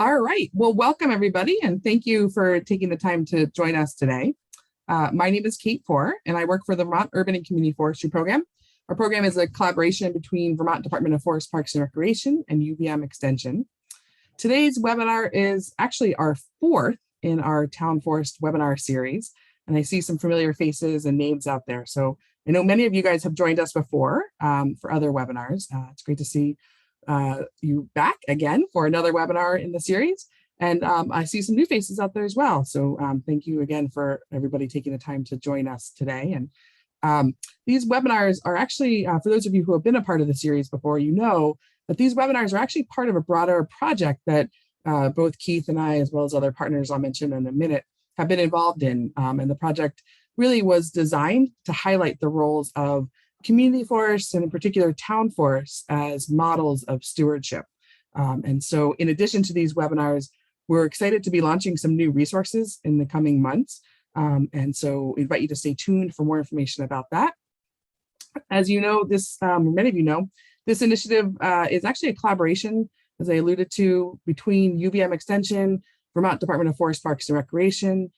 All right. Well, welcome everybody, and thank you for taking the time to join us today. My name is Kate Four, and I work for the Vermont Urban and Community Forestry Program. Our program is a collaboration between Vermont Department of Forest, Parks, and Recreation and UVM Extension. Today's webinar is actually our fourth in our Town Forest webinar series, and I see some familiar faces and names out there. So I know many of you guys have joined us before for other webinars. It's great to see you back again for another webinar in the series. And I see some new faces out there as well. So thank you again for everybody taking the time to join us today. And these webinars are actually, for those of you who have been a part of the series before, you know that these webinars are actually part of a broader project that both Keith and I, as well as other partners I'll mention in a minute, have been involved in. And the project really was designed to highlight the roles of community forests, and in particular town forests, as models of stewardship. And so in addition to these webinars, we're excited to be launching some new resources in the coming months. And so we invite you to stay tuned for more information about that. As you know, many of you know, this initiative is actually a collaboration, as I alluded to, between UVM Extension, Vermont Department of Forest, Parks, and Recreation,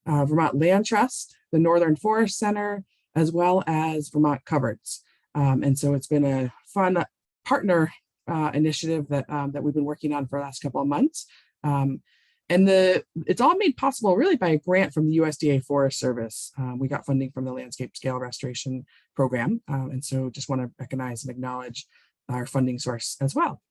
Vermont Land Trust, the Northern Forest Center, as well as Vermont Coverts. And so it's been a fun partner initiative that we've been working on for the last couple of months. And it's all made possible really by a grant from the USDA Forest Service. We got funding from the Landscape Scale Restoration Program. And so just want to recognize and acknowledge our funding source as well.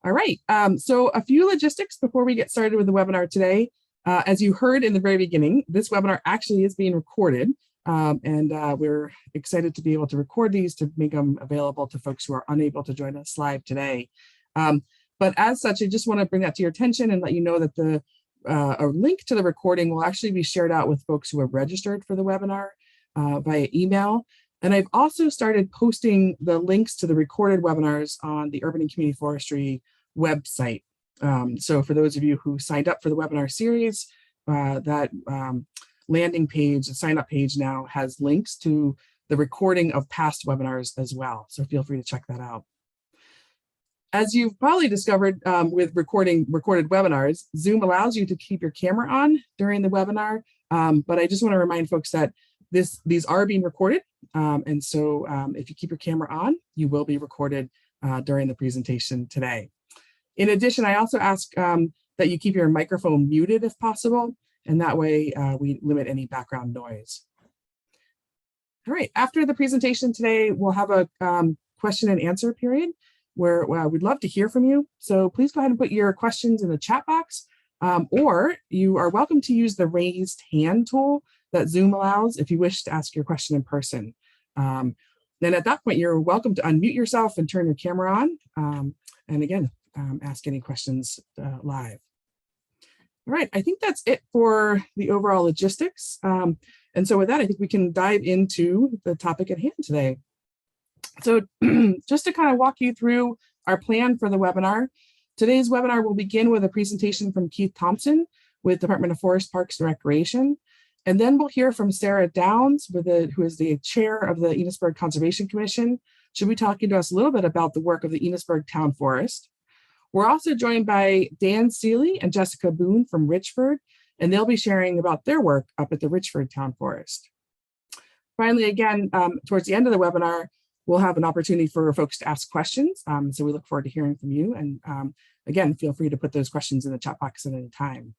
All right, so a few logistics before we get started with the webinar today. As you heard in the very beginning, this webinar actually is being recorded. And we're excited to be able to record these to make them available to folks who are unable to join us live today. But as such, I just want to bring that to your attention and let you know that a link to the recording will actually be shared out with folks who have registered for the webinar via email. And I've also started posting the links to the recorded webinars on the Urban and Community Forestry website. So for those of you who signed up for the webinar series, that landing page, the sign up page now has links to the recording of past webinars as well. So feel free to check that out. As you've probably discovered with recorded webinars, Zoom allows you to keep your camera on during the webinar. But I just want to remind folks that these are being recorded. And so if you keep your camera on, you will be recorded during the presentation today. In addition, I also ask that you keep your microphone muted if possible. And that way we limit any background noise. All right, after the presentation today, we'll have a question and answer period where we'd love to hear from you. So please go ahead and put your questions in the chat box, or you are welcome to use the raised hand tool that Zoom allows if you wish to ask your question in person. Then at that point, you're welcome to unmute yourself and turn your camera on. And again, ask any questions live. All right, I think that's it for the overall logistics. And so with that, I think we can dive into the topic at hand today. So just to kind of walk you through our plan for the webinar, today's webinar will begin with a presentation from Keith Thompson with Department of Forest, Parks, and Recreation. And then we'll hear from Sarah Downs, who is the chair of the Enosburg Conservation Commission. She'll be talking to us a little bit about the work of the Enosburg Town Forest. We're also joined by Dan Seeley and Jessica Boone from Richford, and they'll be sharing about their work up at the Richford Town Forest. Finally, again, towards the end of the webinar, we'll have an opportunity for folks to ask questions. So we look forward to hearing from you. And again, feel free to put those questions in the chat box at any time.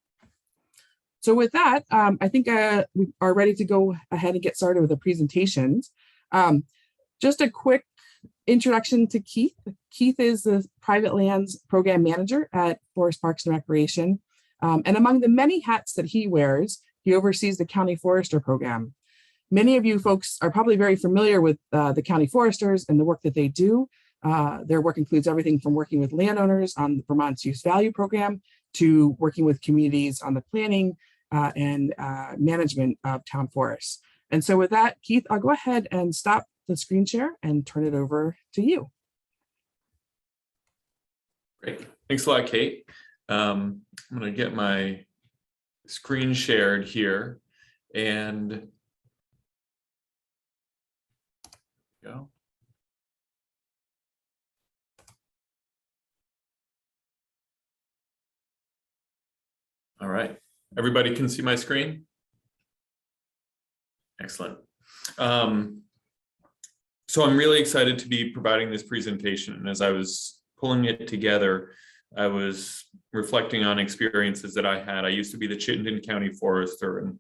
So with that, I think we are ready to go ahead and get started with the presentations. Just a quick introduction to Keith. Keith is the Private Lands Program Manager at Forest, Parks, and Recreation. And among the many hats that he wears, he oversees the County Forester Program. Many of you folks are probably very familiar with the County Foresters and the work that they do. Their work includes everything from working with landowners on Vermont's Use Value Program to working with communities on the planning and management of town forests. And so with that, Keith, I'll go ahead and stop the screen share and turn it over to you. Great. Thanks a lot, Kate. I'm going to get my screen shared here and go. All right, everybody can see my screen? Excellent. So I'm really excited to be providing this presentation. And as I was pulling it together, I was reflecting on experiences that I had. I used to be the Chittenden County Forester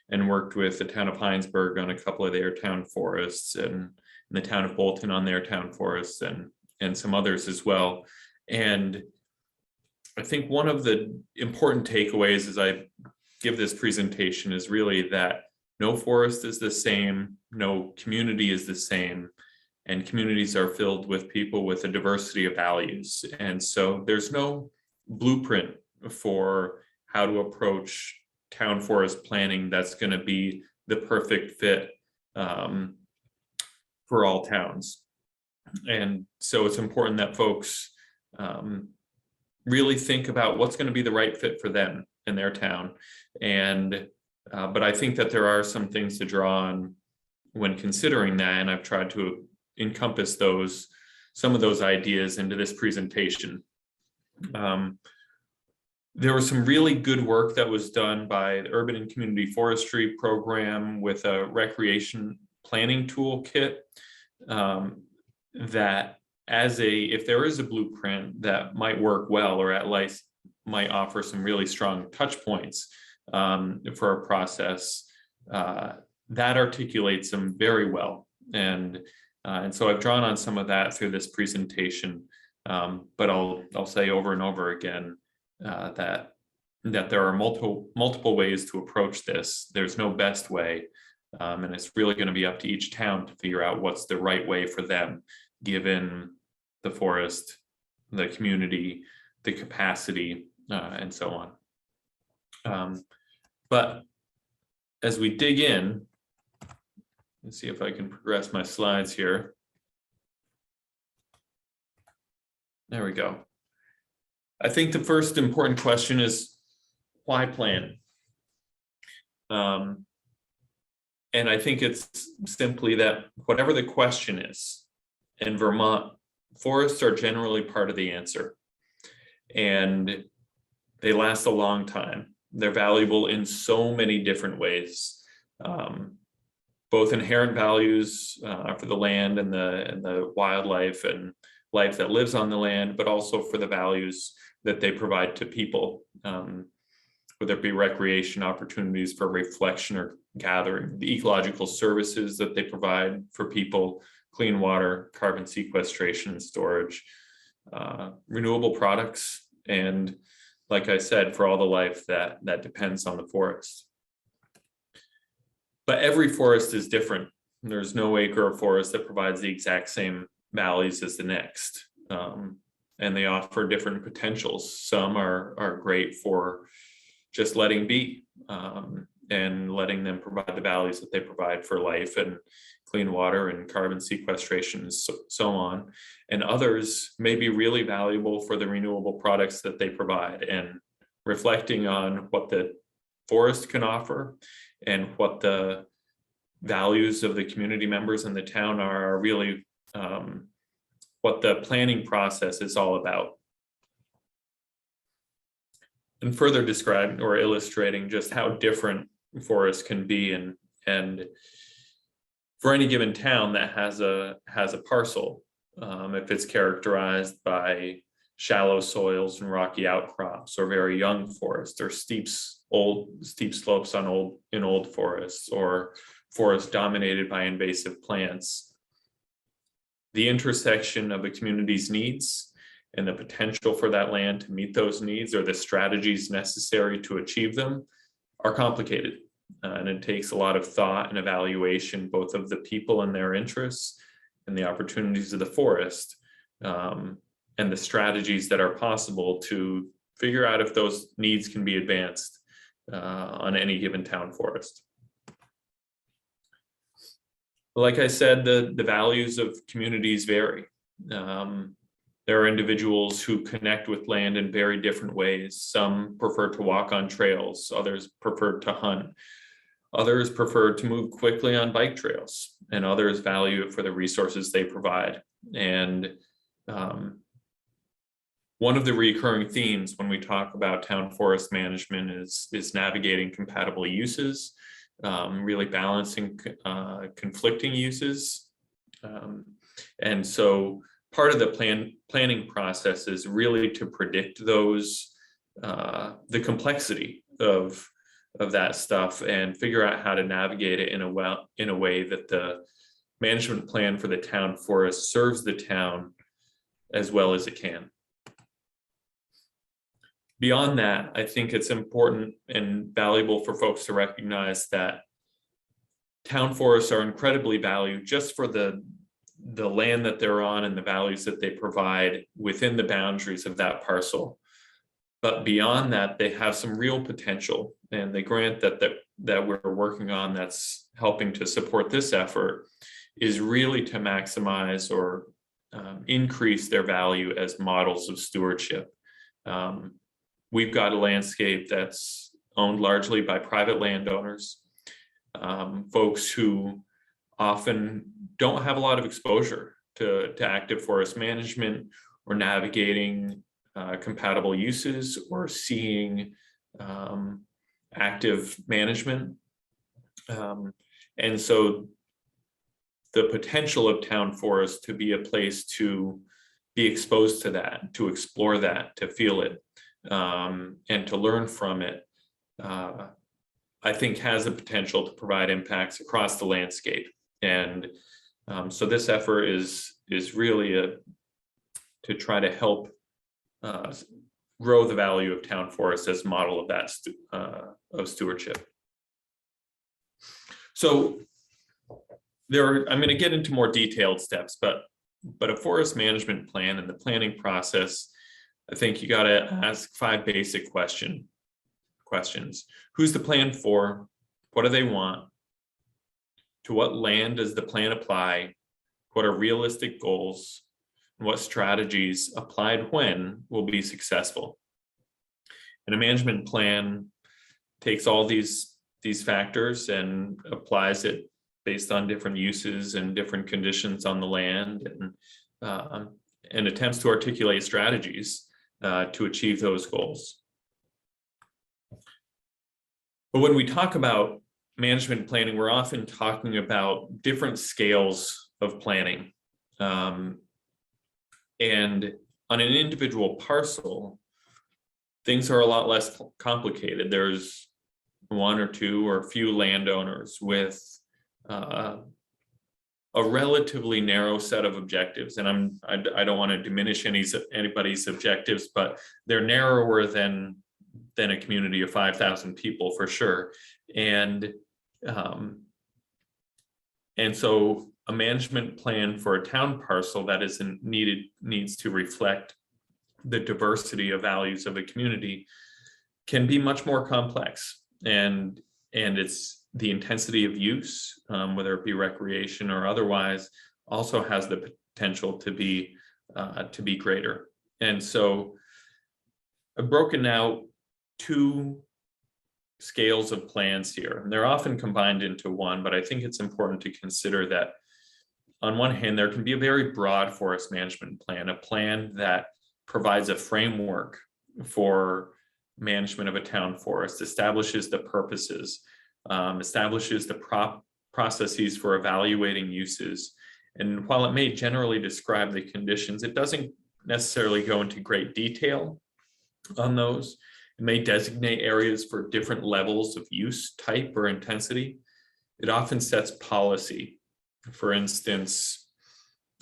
and worked with the town of Hinesburg on a couple of their town forests, and the town of Bolton on their town forests, and some others as well. And I think one of the important takeaways as I give this presentation is really that no forest is the same, no community is the same, and communities are filled with people with a diversity of values. And so there's no blueprint for how to approach town forest planning that's going to be the perfect fit for all towns. And so it's important that folks really think about what's going to be the right fit for them in their town. And but I think that there are some things to draw on when considering that, and I've tried to encompass some of those ideas into this presentation. There was some really good work that was done by the Urban and Community Forestry program with a recreation planning toolkit that if there is a blueprint that might work well, or at least might offer some really strong touch points for a process, that articulates them very well. And so I've drawn on some of that through this presentation, but I'll say over and over again that there are multiple ways to approach this. There's no best way, and it's really going to be up to each town to figure out what's the right way for them, given the forest, the community, the capacity, and so on. But as we dig in, let's see if I can progress my slides here. There we go. I think the first important question is, why plan? And I think it's simply that whatever the question is, in Vermont, forests are generally part of the answer. And they last a long time. They're valuable in so many different ways, both inherent values for the land and the wildlife and life that lives on the land, but also for the values that they provide to people, whether it be recreation opportunities for reflection or gathering, the ecological services that they provide for people, clean water, carbon sequestration and storage, renewable products, and like I said, for all the life that depends on the forest. But every forest is different. There's no acre of forest that provides the exact same values as the next. And they offer different potentials. Some are great for just letting be and letting them provide the values that they provide for life and clean water and carbon sequestration and so on. And others may be really valuable for the renewable products that they provide, and reflecting on what the forest can offer and what the values of the community members in the town are really what the planning process is all about. And further describing or illustrating just how different forests can be, and for any given town that has a parcel, if it's characterized by shallow soils and rocky outcrops, or very young forests, or steep slopes in old forests, or forests dominated by invasive plants, the intersection of the community's needs and the potential for that land to meet those needs, or the strategies necessary to achieve them, are complicated. And it takes a lot of thought and evaluation, both of the people and their interests and the opportunities of the forest, and the strategies that are possible to figure out if those needs can be advanced on any given town forest. Like I said, the values of communities vary. There are individuals who connect with land in very different ways. Some prefer to walk on trails, others prefer to hunt, others prefer to move quickly on bike trails, and others value it for the resources they provide. And One of the recurring themes when we talk about town forest management is navigating compatible uses, really balancing conflicting uses. And so part of the planning process is really to predict those, the complexity of that stuff and figure out how to navigate it in a way that the management plan for the town forest serves the town as well as it can. Beyond that, I think it's important and valuable for folks to recognize that town forests are incredibly valued just for the land that they're on and the values that they provide within the boundaries of that parcel. But beyond that, they have some real potential, and the grant that we're working on that's helping to support this effort is really to maximize or increase their value as models of stewardship. We've got a landscape that's owned largely by private landowners, folks who often don't have a lot of exposure to active forest management or navigating compatible uses or seeing active management. And so the potential of town forests to be a place to be exposed to that, to explore that, to feel it, and to learn from it, I think has the potential to provide impacts across the landscape. And so this effort is really to try to help grow the value of town forests as a model of that of stewardship. So I'm going to get into more detailed steps, but a forest management plan and the planning process, I think you got to ask 5 basic questions. Who's the plan for? What do they want? To what land does the plan apply? What are realistic goals? And what strategies applied when will be successful? And a management plan takes all these factors and applies it based on different uses and different conditions on the land, and attempts to articulate strategies to achieve those goals. But when we talk about management planning, we're often talking about different scales of planning. And on an individual parcel, things are a lot less complicated. There's 1 or 2 or a few landowners with a relatively narrow set of objectives. And I don't want to diminish anybody's objectives, but they're narrower than a community of 5,000 people for sure. And so a management plan for a town parcel that needs to reflect the diversity of values of a community can be much more complex. And it's the intensity of use, whether it be recreation or otherwise, also has the potential to be greater. And so I've broken out 2 scales of plans here, and they're often combined into one, but I think it's important to consider that on one hand, there can be a very broad forest management plan, a plan that provides a framework for management of a town forest, establishes the purposes, establishes the processes for evaluating uses. And while it may generally describe the conditions, it doesn't necessarily go into great detail on those. It may designate areas for different levels of use, type, or intensity. It often sets policy. For instance,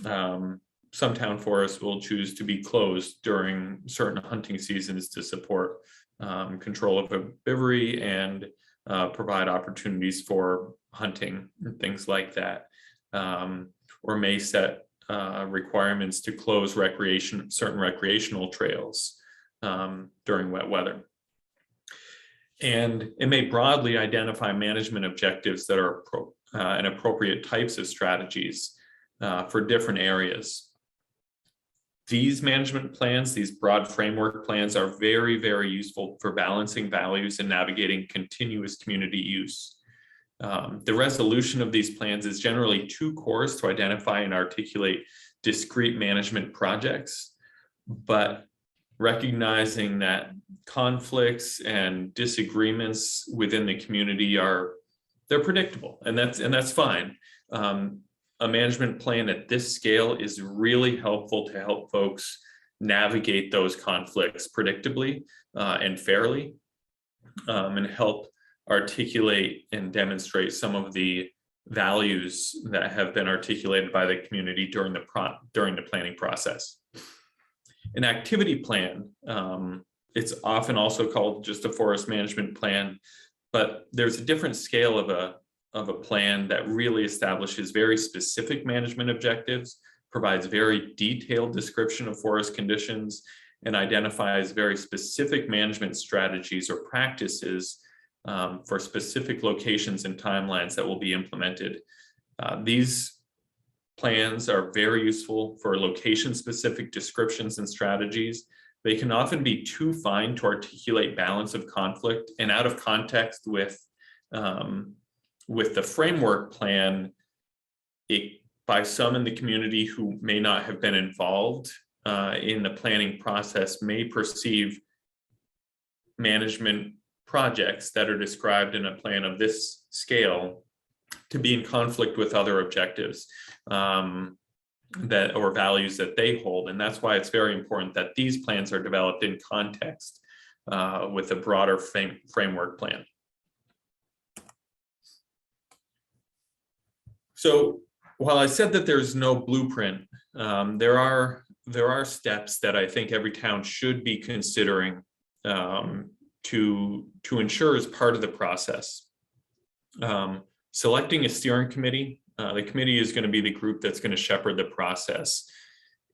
some town forests will choose to be closed during certain hunting seasons to support control of herbivory and provide opportunities for hunting and things like that, or may set requirements to close certain recreational trails during wet weather. And it may broadly identify management objectives that are and appropriate types of strategies for different areas. These management plans, these broad framework plans, are very, very useful for balancing values and navigating continuous community use. The resolution of these plans is generally 2 cores to identify and articulate discrete management projects, but recognizing that conflicts and disagreements within the community they're predictable, and that's fine. A management plan at this scale is really helpful to help folks navigate those conflicts predictably and fairly, and help articulate and demonstrate some of the values that have been articulated by the community during the planning process. An activity plan, it's often also called just a forest management plan, but there's a different scale of a plan that really establishes very specific management objectives, provides very detailed description of forest conditions, and identifies very specific management strategies or practices for specific locations and timelines that will be implemented. These plans are very useful for location-specific descriptions and strategies. They can often be too fine to articulate balance of conflict, and out of context with the framework plan, by some in the community who may not have been involved in the planning process may perceive management projects that are described in a plan of this scale to be in conflict with other objectives or values that they hold. And that's why it's very important that these plans are developed in context with a broader framework plan. So while I said that there's no blueprint, there are steps that I think every town should be considering to ensure is part of the process. Selecting a steering committee. The committee is going to be the group that's going to shepherd the process.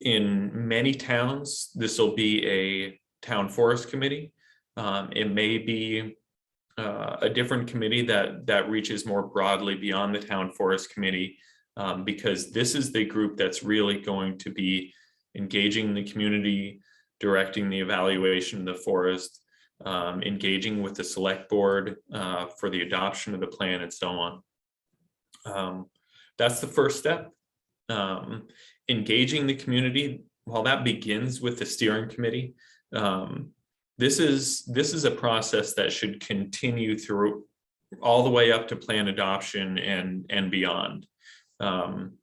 In many towns, this will be a town forest committee. It may be a different committee that reaches more broadly beyond the town forest committee, because this is the group that's really going to be engaging the community, directing the evaluation of the forest, engaging with the select board for the adoption of the plan, and so on. That's the first step. Engaging the community, while that begins with the steering committee, this is a process that should continue through all the way up to plan adoption and beyond. In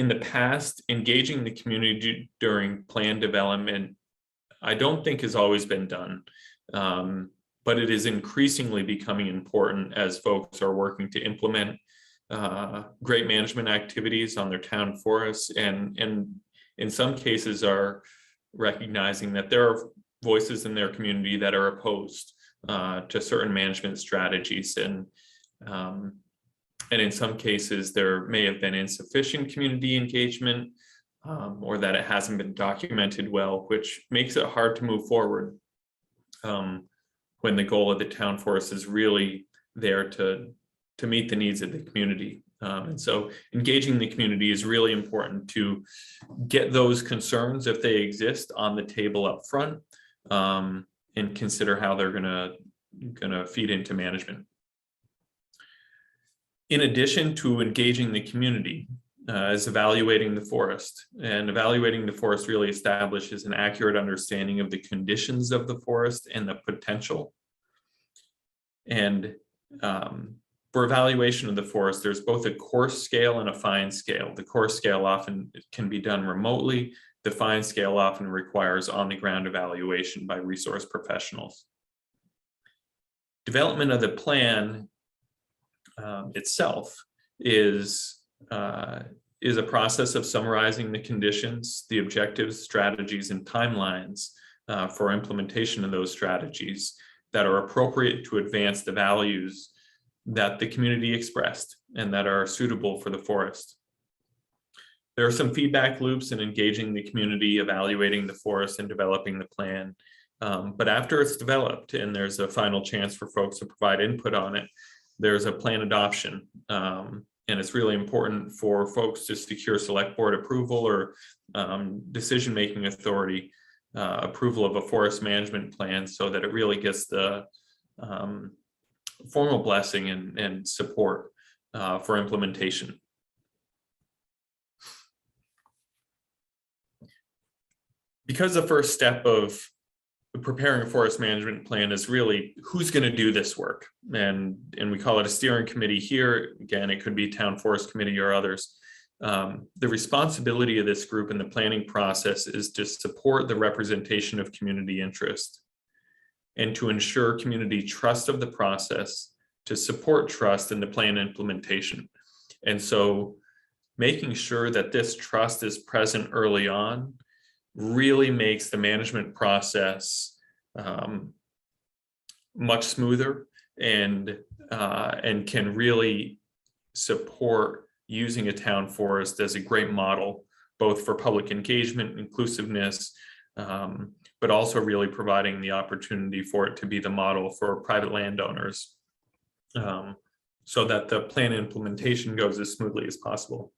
the past, engaging the community during plan development, I don't think has always been done, but it is increasingly becoming important as folks are working to implement great management activities on their town forests, and in some cases are recognizing that there are voices in their community that are opposed to certain management strategies, and in some cases there may have been insufficient community engagement, or that it hasn't been documented well, which makes it hard to move forward when the goal of the town forest is really there to meet the needs of the community. And so engaging the community is really important to get those concerns, if they exist, on the table up front, and consider how they're gonna feed into management. In addition to engaging the community, is evaluating the forest. And evaluating the forest really establishes an accurate understanding of the conditions of the forest and the potential. And for evaluation of the forest, there's both a coarse scale and a fine scale. The coarse scale often can be done remotely. The fine scale often requires on-the-ground evaluation by resource professionals. Development of the plan itself is a process of summarizing the conditions, the objectives, strategies, and timelines for implementation of those strategies that are appropriate to advance the values that the community expressed and that are suitable for the forest. There are some feedback loops in engaging the community, evaluating the forest, and developing the plan. But after it's developed and there's a final chance for folks to provide input on it, there's a plan adoption. And it's really important for folks to secure select board approval or decision-making authority approval of a forest management plan, so that it really gets the formal blessing and support for implementation. because the first step of preparing a forest management plan is really who's going to do this work. And we call it a steering committee here. Again, it could be town forest committee or others. The responsibility of this group in the planning process is to support the representation of community interest and to ensure community trust of the process, to support trust in the plan implementation. And so making sure that this trust is present early on really makes the management process much smoother and can really support using a town forest as a great model, both for public engagement, inclusiveness, but also really providing the opportunity for it to be the model for private landowners, so that the plan implementation goes as smoothly as possible.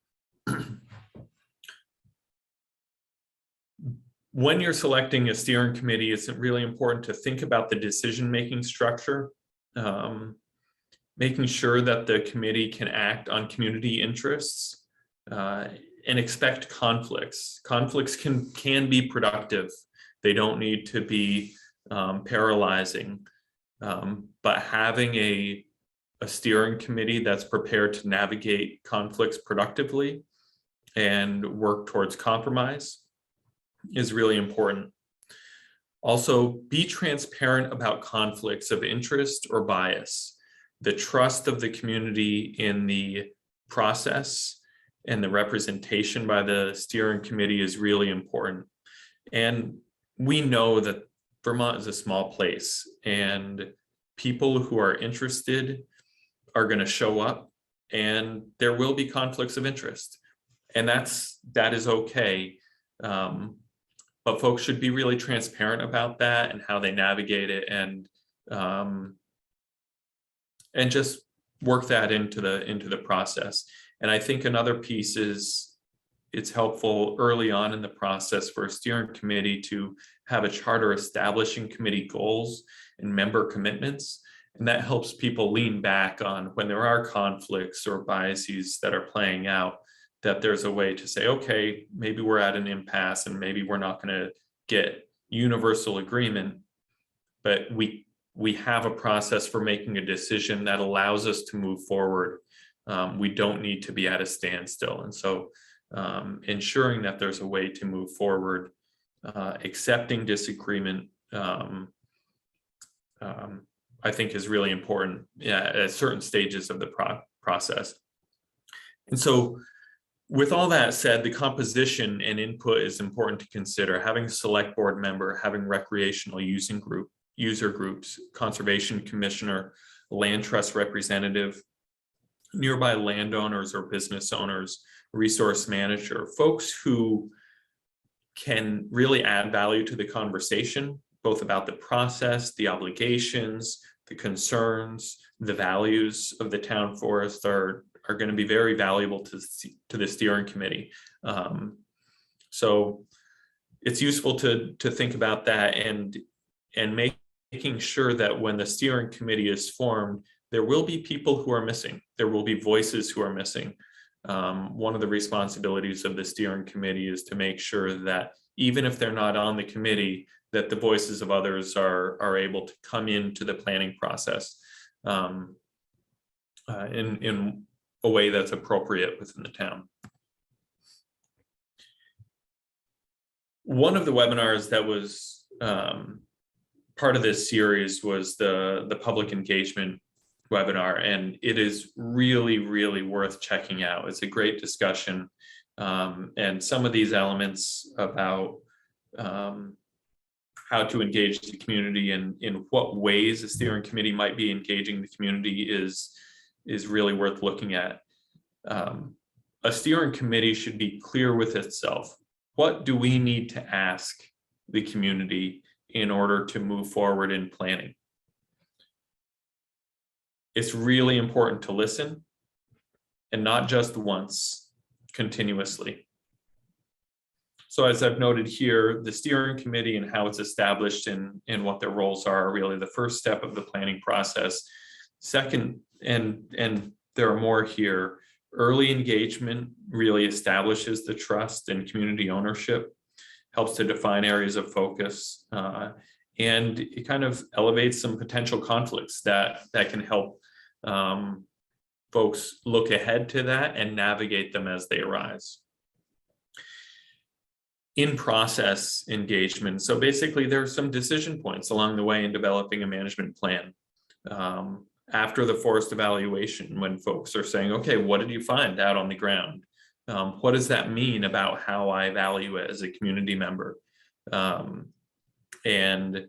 When you're selecting a steering committee, it's really important to think about the decision-making structure, making sure that the committee can act on community interests and expect conflicts. Conflicts can be productive. They don't need to be paralyzing, but having a steering committee that's prepared to navigate conflicts productively and work towards compromise is really important. Also, be transparent about conflicts of interest or bias. The trust of the community in the process and the representation by the steering committee is really important. And we know that Vermont is a small place and people who are interested are going to show up and there will be conflicts of interest. And that is okay. But folks should be really transparent about that and how they navigate it, and just work that into the process. And I think another piece is it's helpful early on in the process for a steering committee to have a charter establishing committee goals and member commitments. And that helps people lean back on when there are conflicts or biases that are playing out, that there's a way to say, okay, maybe we're at an impasse and maybe we're not going to get universal agreement, but we have a process for making a decision that allows us to move forward. We don't need to be at a standstill. And so ensuring that there's a way to move forward, accepting disagreement, I think is really important at certain stages of the process. And so with all that said, the composition and input is important to consider. Having a select board member, having recreational user groups, conservation commissioner, land trust representative, nearby landowners or business owners, resource manager, folks who can really add value to the conversation, both about the process, the obligations, the concerns, the values of the town forest are going to be very valuable to the steering committee. So it's useful to think about that and making sure that when the steering committee is formed, there will be people who are missing. There will be voices who are missing. One of the responsibilities of the steering committee is to make sure that even if they're not on the committee, that the voices of others are able to come into the planning process in a way that's appropriate within the town. One of the webinars that was part of this series was the public engagement webinar, and it is really, really worth checking out. It's a great discussion, and some of these elements about how to engage the community and in what ways the steering committee might be engaging the community is really worth looking at. A steering committee should be clear with itself. What do we need to ask the community in order to move forward in planning? It's really important to listen, and not just once, continuously. So as I've noted here, the steering committee and how it's established and what their roles are really the first step of the planning process. Second, and there are more here, early engagement really establishes the trust and community ownership. helps to define areas of focus, and it kind of elevates some potential conflicts that can help folks look ahead to that and navigate them as they arise. In process engagement, so basically there are some decision points along the way in developing a management plan. After the forest evaluation, when folks are saying, okay, what did you find out on the ground? What does that mean about how I value it as a community member? And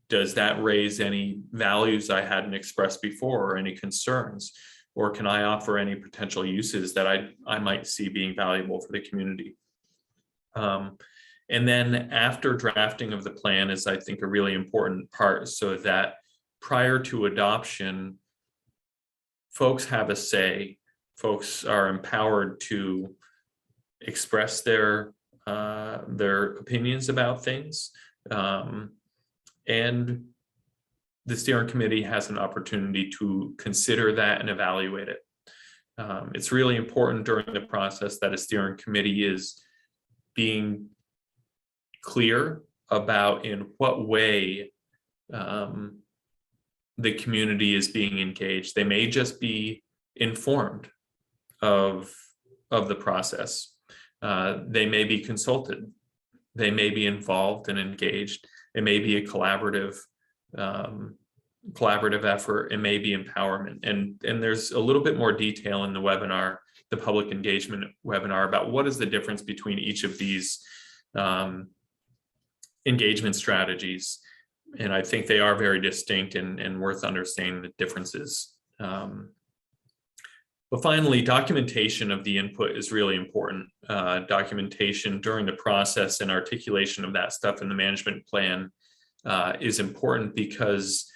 does that raise any values I hadn't expressed before, or any concerns? Or can I offer any potential uses that I might see being valuable for the community? And then after drafting of the plan is, I think, a really important part, so that prior to adoption, folks have a say. Folks are empowered to express their opinions about things. And the steering committee has an opportunity to consider that and evaluate it. It's really important during the process that a steering committee is being clear about in what way the community is being engaged. They may just be informed of the process. They may be consulted. They may be involved and engaged. It may be a collaborative effort. It may be empowerment. And there's a little bit more detail in the webinar, the public engagement webinar, about what is the difference between each of these engagement strategies. And I think they are very distinct and worth understanding the differences. But finally, documentation of the input is really important. Documentation during the process and articulation of that stuff in the management plan is important, because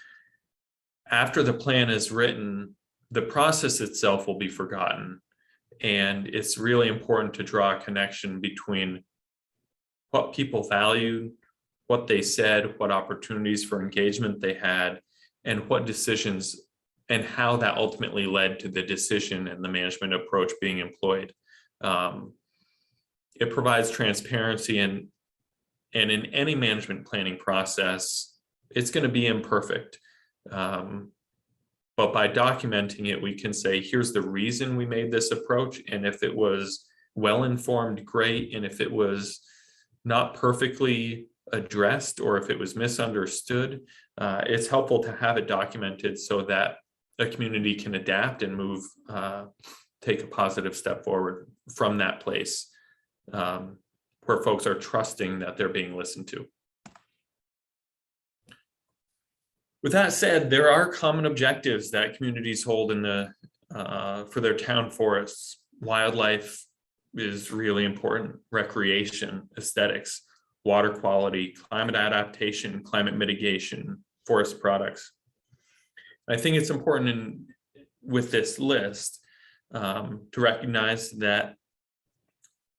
after the plan is written, the process itself will be forgotten. And it's really important to draw a connection between what people valued, what they said, what opportunities for engagement they had, and what decisions and how that ultimately led to the decision and the management approach being employed. It provides transparency, and in any management planning process, it's going to be imperfect. But by documenting it, we can say, here's the reason we made this approach. And if it was well-informed, great. And if it was not perfectly addressed, or if it was misunderstood, it's helpful to have it documented so that a community can adapt and move, take a positive step forward from that place, where folks are trusting that they're being listened to. With that said, there are common objectives that communities hold in the for their town forests. Wildlife is really important. Recreation, aesthetics, water quality, climate adaptation, climate mitigation, forest products. I think it's important with this list to recognize that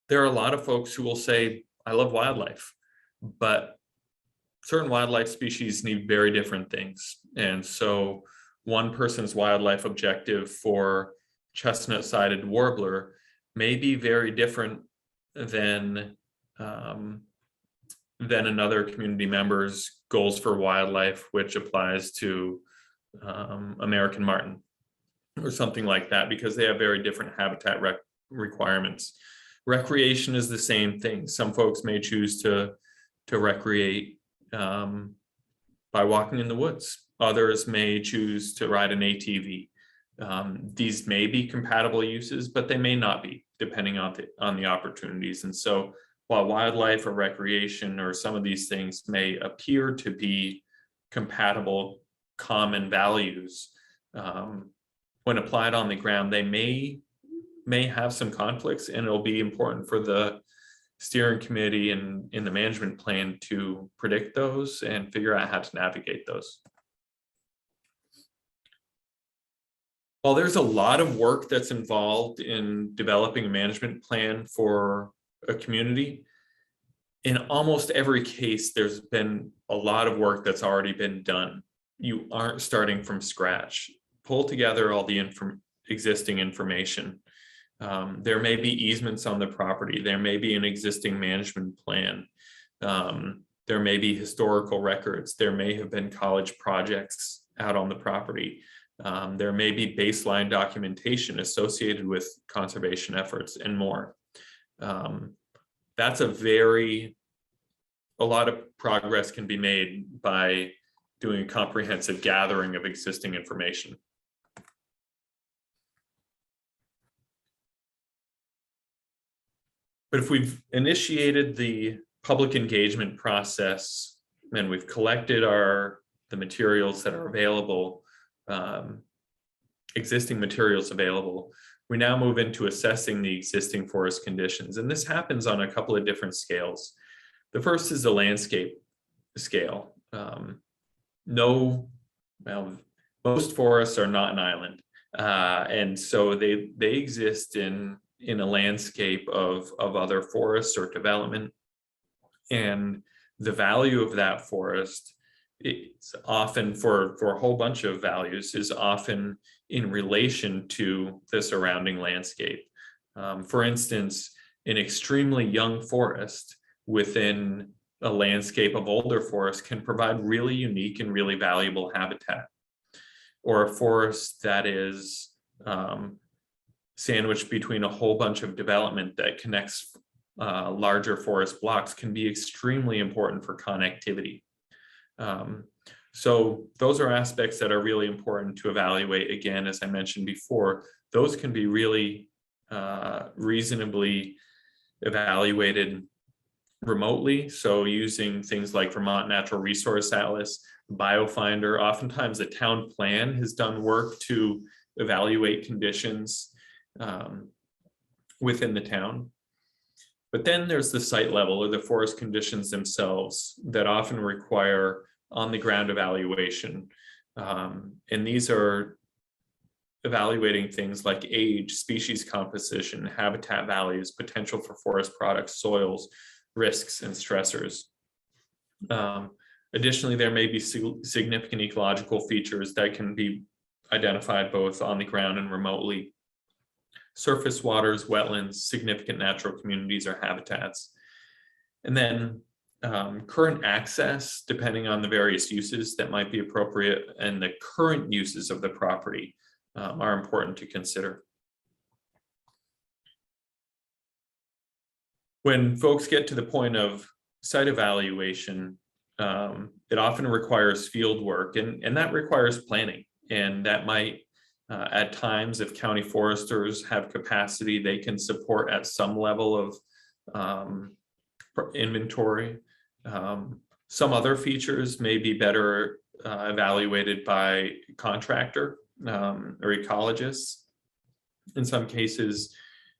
there are a lot of folks who will say, I love wildlife, but certain wildlife species need very different things. And so one person's wildlife objective for chestnut-sided warbler may be very different than another community member's goals for wildlife, which applies to American martin or something like that, because they have very different habitat requirements. Recreation is the same thing. Some folks may choose to recreate by walking in the woods. Others may choose to ride an ATV. These may be compatible uses, but they may not be, depending on the opportunities. And so while wildlife or recreation or some of these things may appear to be compatible, common values, when applied on the ground, they may have some conflicts, and it'll be important for the steering committee and in the management plan to predict those and figure out how to navigate those. While there's a lot of work that's involved in developing a management plan for a community, in almost every case, there's been a lot of work that's already been done. You aren't starting from scratch. Pull together all the existing information. There may be easements on the property. There may be an existing management plan. There may be historical records. There may have been college projects out on the property. There may be baseline documentation associated with conservation efforts and more. That's a lot of progress can be made by doing a comprehensive gathering of existing information. But if we've initiated the public engagement process and we've collected the materials that are available, existing materials available, we now move into assessing the existing forest conditions. And this happens on a couple of different scales. The first is the landscape scale. Most forests are not an island. And so they exist in a landscape of other forests or development. And the value of that forest, it's often for a whole bunch of values, is often in relation to the surrounding landscape. For instance, an extremely young forest within a landscape of older forests can provide really unique and really valuable habitat. Or a forest that is sandwiched between a whole bunch of development that connects larger forest blocks can be extremely important for connectivity. So those are aspects that are really important to evaluate. Again, as I mentioned before, those can be really reasonably evaluated remotely. So using things like Vermont Natural Resource Atlas, BioFinder, oftentimes the town plan has done work to evaluate conditions within the town. But then there's the site level, or the forest conditions themselves, that often require on-the-ground evaluation. And these are evaluating things like age, species composition, habitat values, potential for forest products, soils, risks, and stressors. Additionally, there may be significant ecological features that can be identified both on the ground and remotely. Surface waters, wetlands, significant natural communities or habitats. And then current access, depending on the various uses that might be appropriate, and the current uses of the property are important to consider. When folks get to the point of site evaluation, it often requires field work, and that requires planning. And that might, at times, if county foresters have capacity, they can support at some level of inventory. Some other features may be better evaluated by contractor or ecologists. In some cases,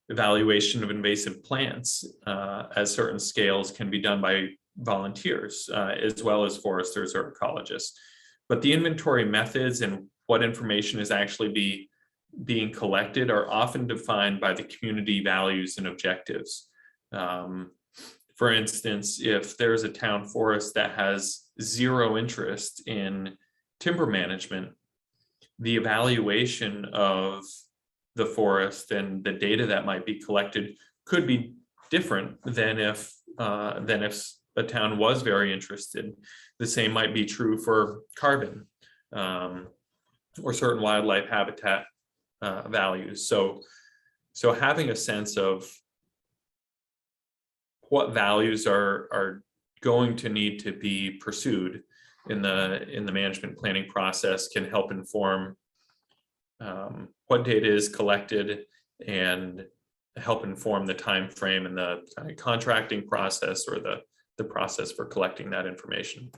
evaluation of invasive plants at certain scales can be done by volunteers as well as foresters or ecologists. But the inventory methods and what information is actually being collected are often defined by the community values and objectives. For instance, if there's a town forest that has zero interest in timber management, the evaluation of the forest and the data that might be collected could be different than if a town was very interested. The same might be true for carbon or certain wildlife habitat values. So having a sense of what values are going to need to be pursued in the management planning process can help inform what data is collected and help inform the time frame and the contracting process or the process for collecting that information.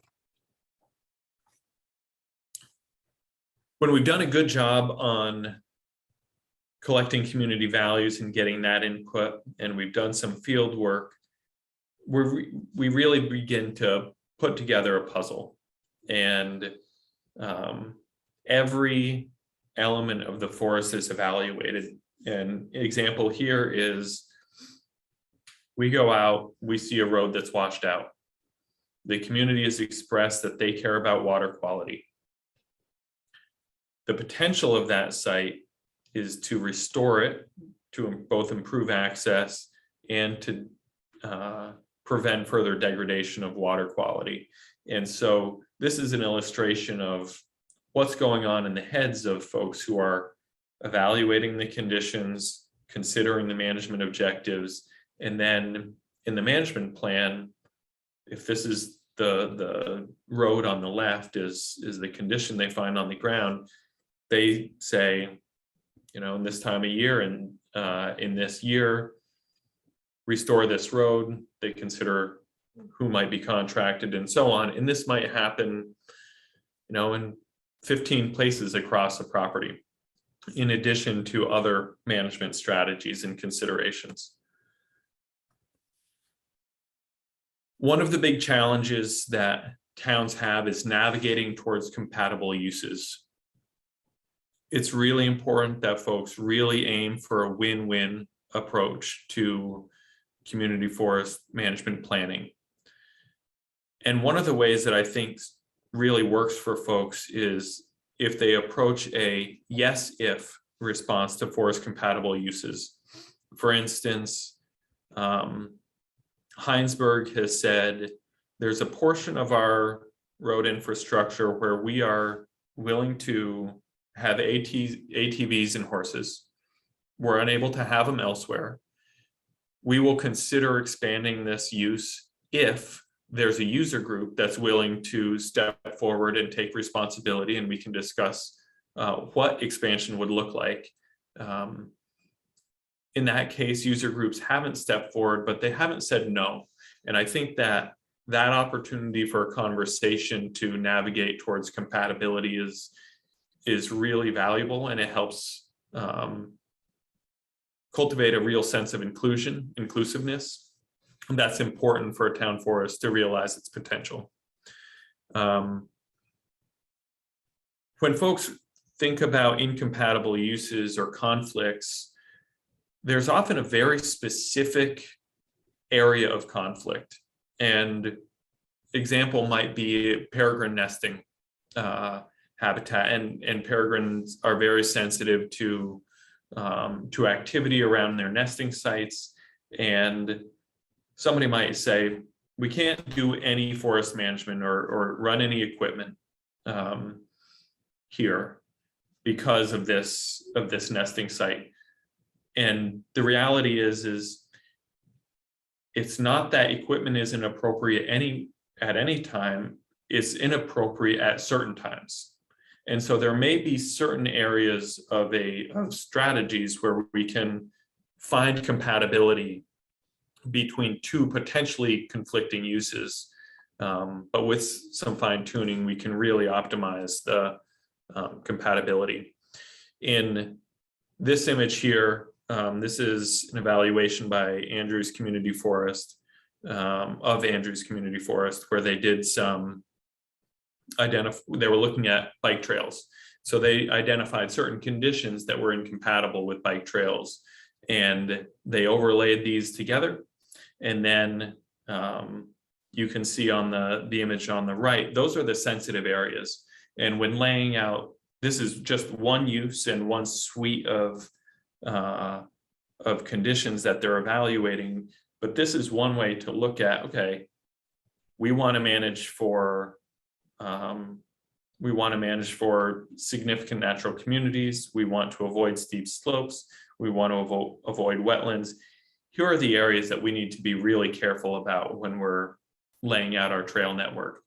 When we've done a good job on collecting community values and getting that input, and we've done some field work, we really begin to put together a puzzle. And every element of the forest is evaluated. An example here is we go out, we see a road that's washed out. The community has expressed that they care about water quality. The potential of that site is to restore it, to both improve access and to prevent further degradation of water quality. And so this is an illustration of what's going on in the heads of folks who are evaluating the conditions, considering the management objectives, and then in the management plan, if this is the road on the left is the condition they find on the ground, they say, in this time of year and in this year, restore this road. They consider who might be contracted and so on. And this might happen, in 15 places across a property, in addition to other management strategies and considerations. One of the big challenges that towns have is navigating towards compatible uses. It's really important that folks really aim for a win-win approach to community forest management planning. And one of the ways that I think really works for folks is if they approach a yes if response to forest compatible uses. For instance, Heinsberg has said there's a portion of our road infrastructure where we are willing to have ATVs and horses. We're unable to have them elsewhere. We will consider expanding this use if there's a user group that's willing to step forward and take responsibility, and we can discuss what expansion would look like. In that case, user groups haven't stepped forward, but they haven't said no. And I think that opportunity for a conversation to navigate towards compatibility is really valuable, and it helps cultivate a real sense of inclusiveness. And that's important for a town forest to realize its potential. When folks think about incompatible uses or conflicts, there's often a very specific area of conflict. And example might be peregrine nesting habitat, and peregrines are very sensitive to activity around their nesting sites. And somebody might say, we can't do any forest management or run any equipment here because of this nesting site. And the reality is it's not that equipment isn't appropriate at any time, it's inappropriate at certain times. And so there may be certain areas of strategies where we can find compatibility between two potentially conflicting uses. But with some fine tuning, we can really optimize the compatibility. In this image here, this is an evaluation by Andrews Community Forest, of Andrews Community Forest, where they did they were looking at bike trails. So they identified certain conditions that were incompatible with bike trails, and they overlaid these together. And then you can see on the image on the right, those are the sensitive areas. And when laying out, this is just one use and one suite of conditions that they're evaluating. But this is one way to look at, okay, we want to manage for significant natural communities. We want to avoid steep slopes. We want to avoid wetlands. Here are the areas that we need to be really careful about when we're laying out our trail network.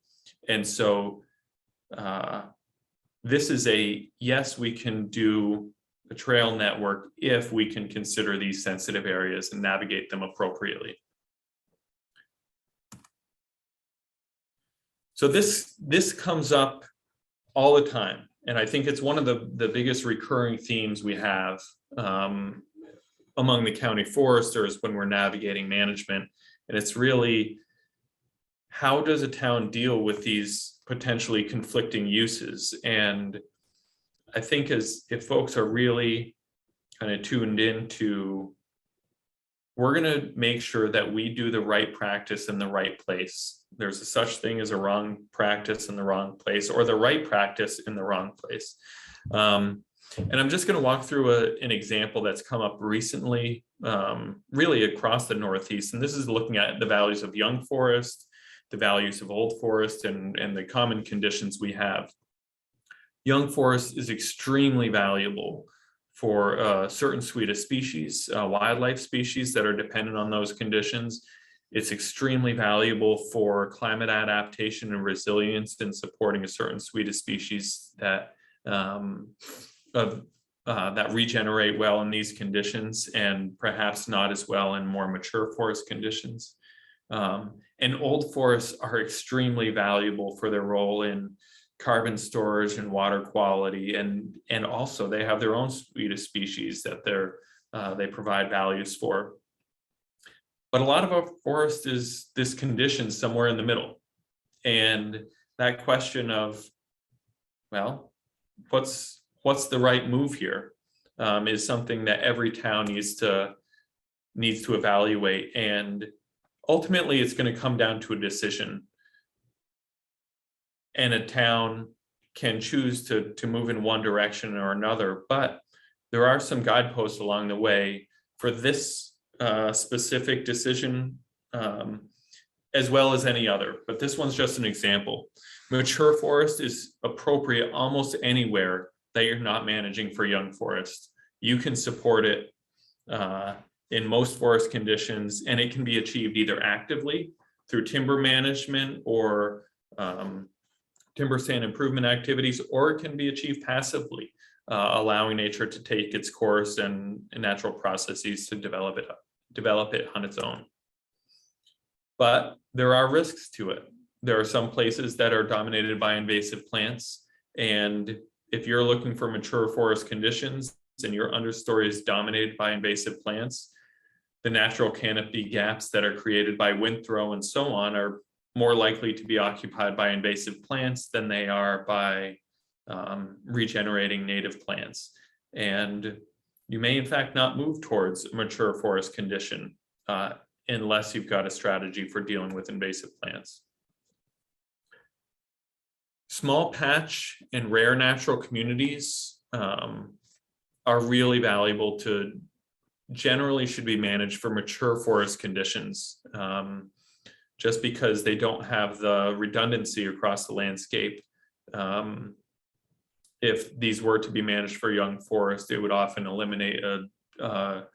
And so this is yes, we can do a trail network if we can consider these sensitive areas and navigate them appropriately. So this comes up all the time. And I think it's one of the biggest recurring themes we have among the county foresters when we're navigating management. And it's really, how does a town deal with these potentially conflicting uses? And I think if folks are really kind of tuned into, we're going to make sure that we do the right practice in the right place. There's a such thing as a wrong practice in the wrong place, or the right practice in the wrong place. And I'm just going to walk through an example that's come up recently, really across the Northeast. And this is looking at the values of young forest, the values of old forest, and the common conditions we have. Young forest is extremely valuable for a certain suite of species, wildlife species that are dependent on those conditions. It's extremely valuable for climate adaptation and resilience in supporting a certain suite of species that that regenerate well in these conditions, and perhaps not as well in more mature forest conditions. And old forests are extremely valuable for their role in carbon storage and water quality, and also they have their own suite of species that they provide values for. But a lot of our forest is this condition somewhere in the middle, and that question of, well, what's the right move here, is something that every town needs to evaluate, and ultimately it's going to come down to a decision. And a town can choose to move in one direction or another, but there are some guideposts along the way for this specific decision, as well as any other. But this one's just an example. Mature forest is appropriate almost anywhere that you're not managing for young forest. You can support it in most forest conditions, and it can be achieved either actively through timber management or timber stand improvement activities, or it can be achieved passively, allowing nature to take its course and natural processes to develop it on its own. But there are risks to it. There are some places that are dominated by invasive plants, and if you're looking for mature forest conditions and your understory is dominated by invasive plants, the natural canopy gaps that are created by wind throw and so on are more likely to be occupied by invasive plants than they are by regenerating native plants. And you may in fact not move towards a mature forest condition unless you've got a strategy for dealing with invasive plants. Small patch and rare natural communities are really valuable to, generally should be managed for mature forest conditions, just because they don't have the redundancy across the landscape. If these were to be managed for young forest, it would often eliminate a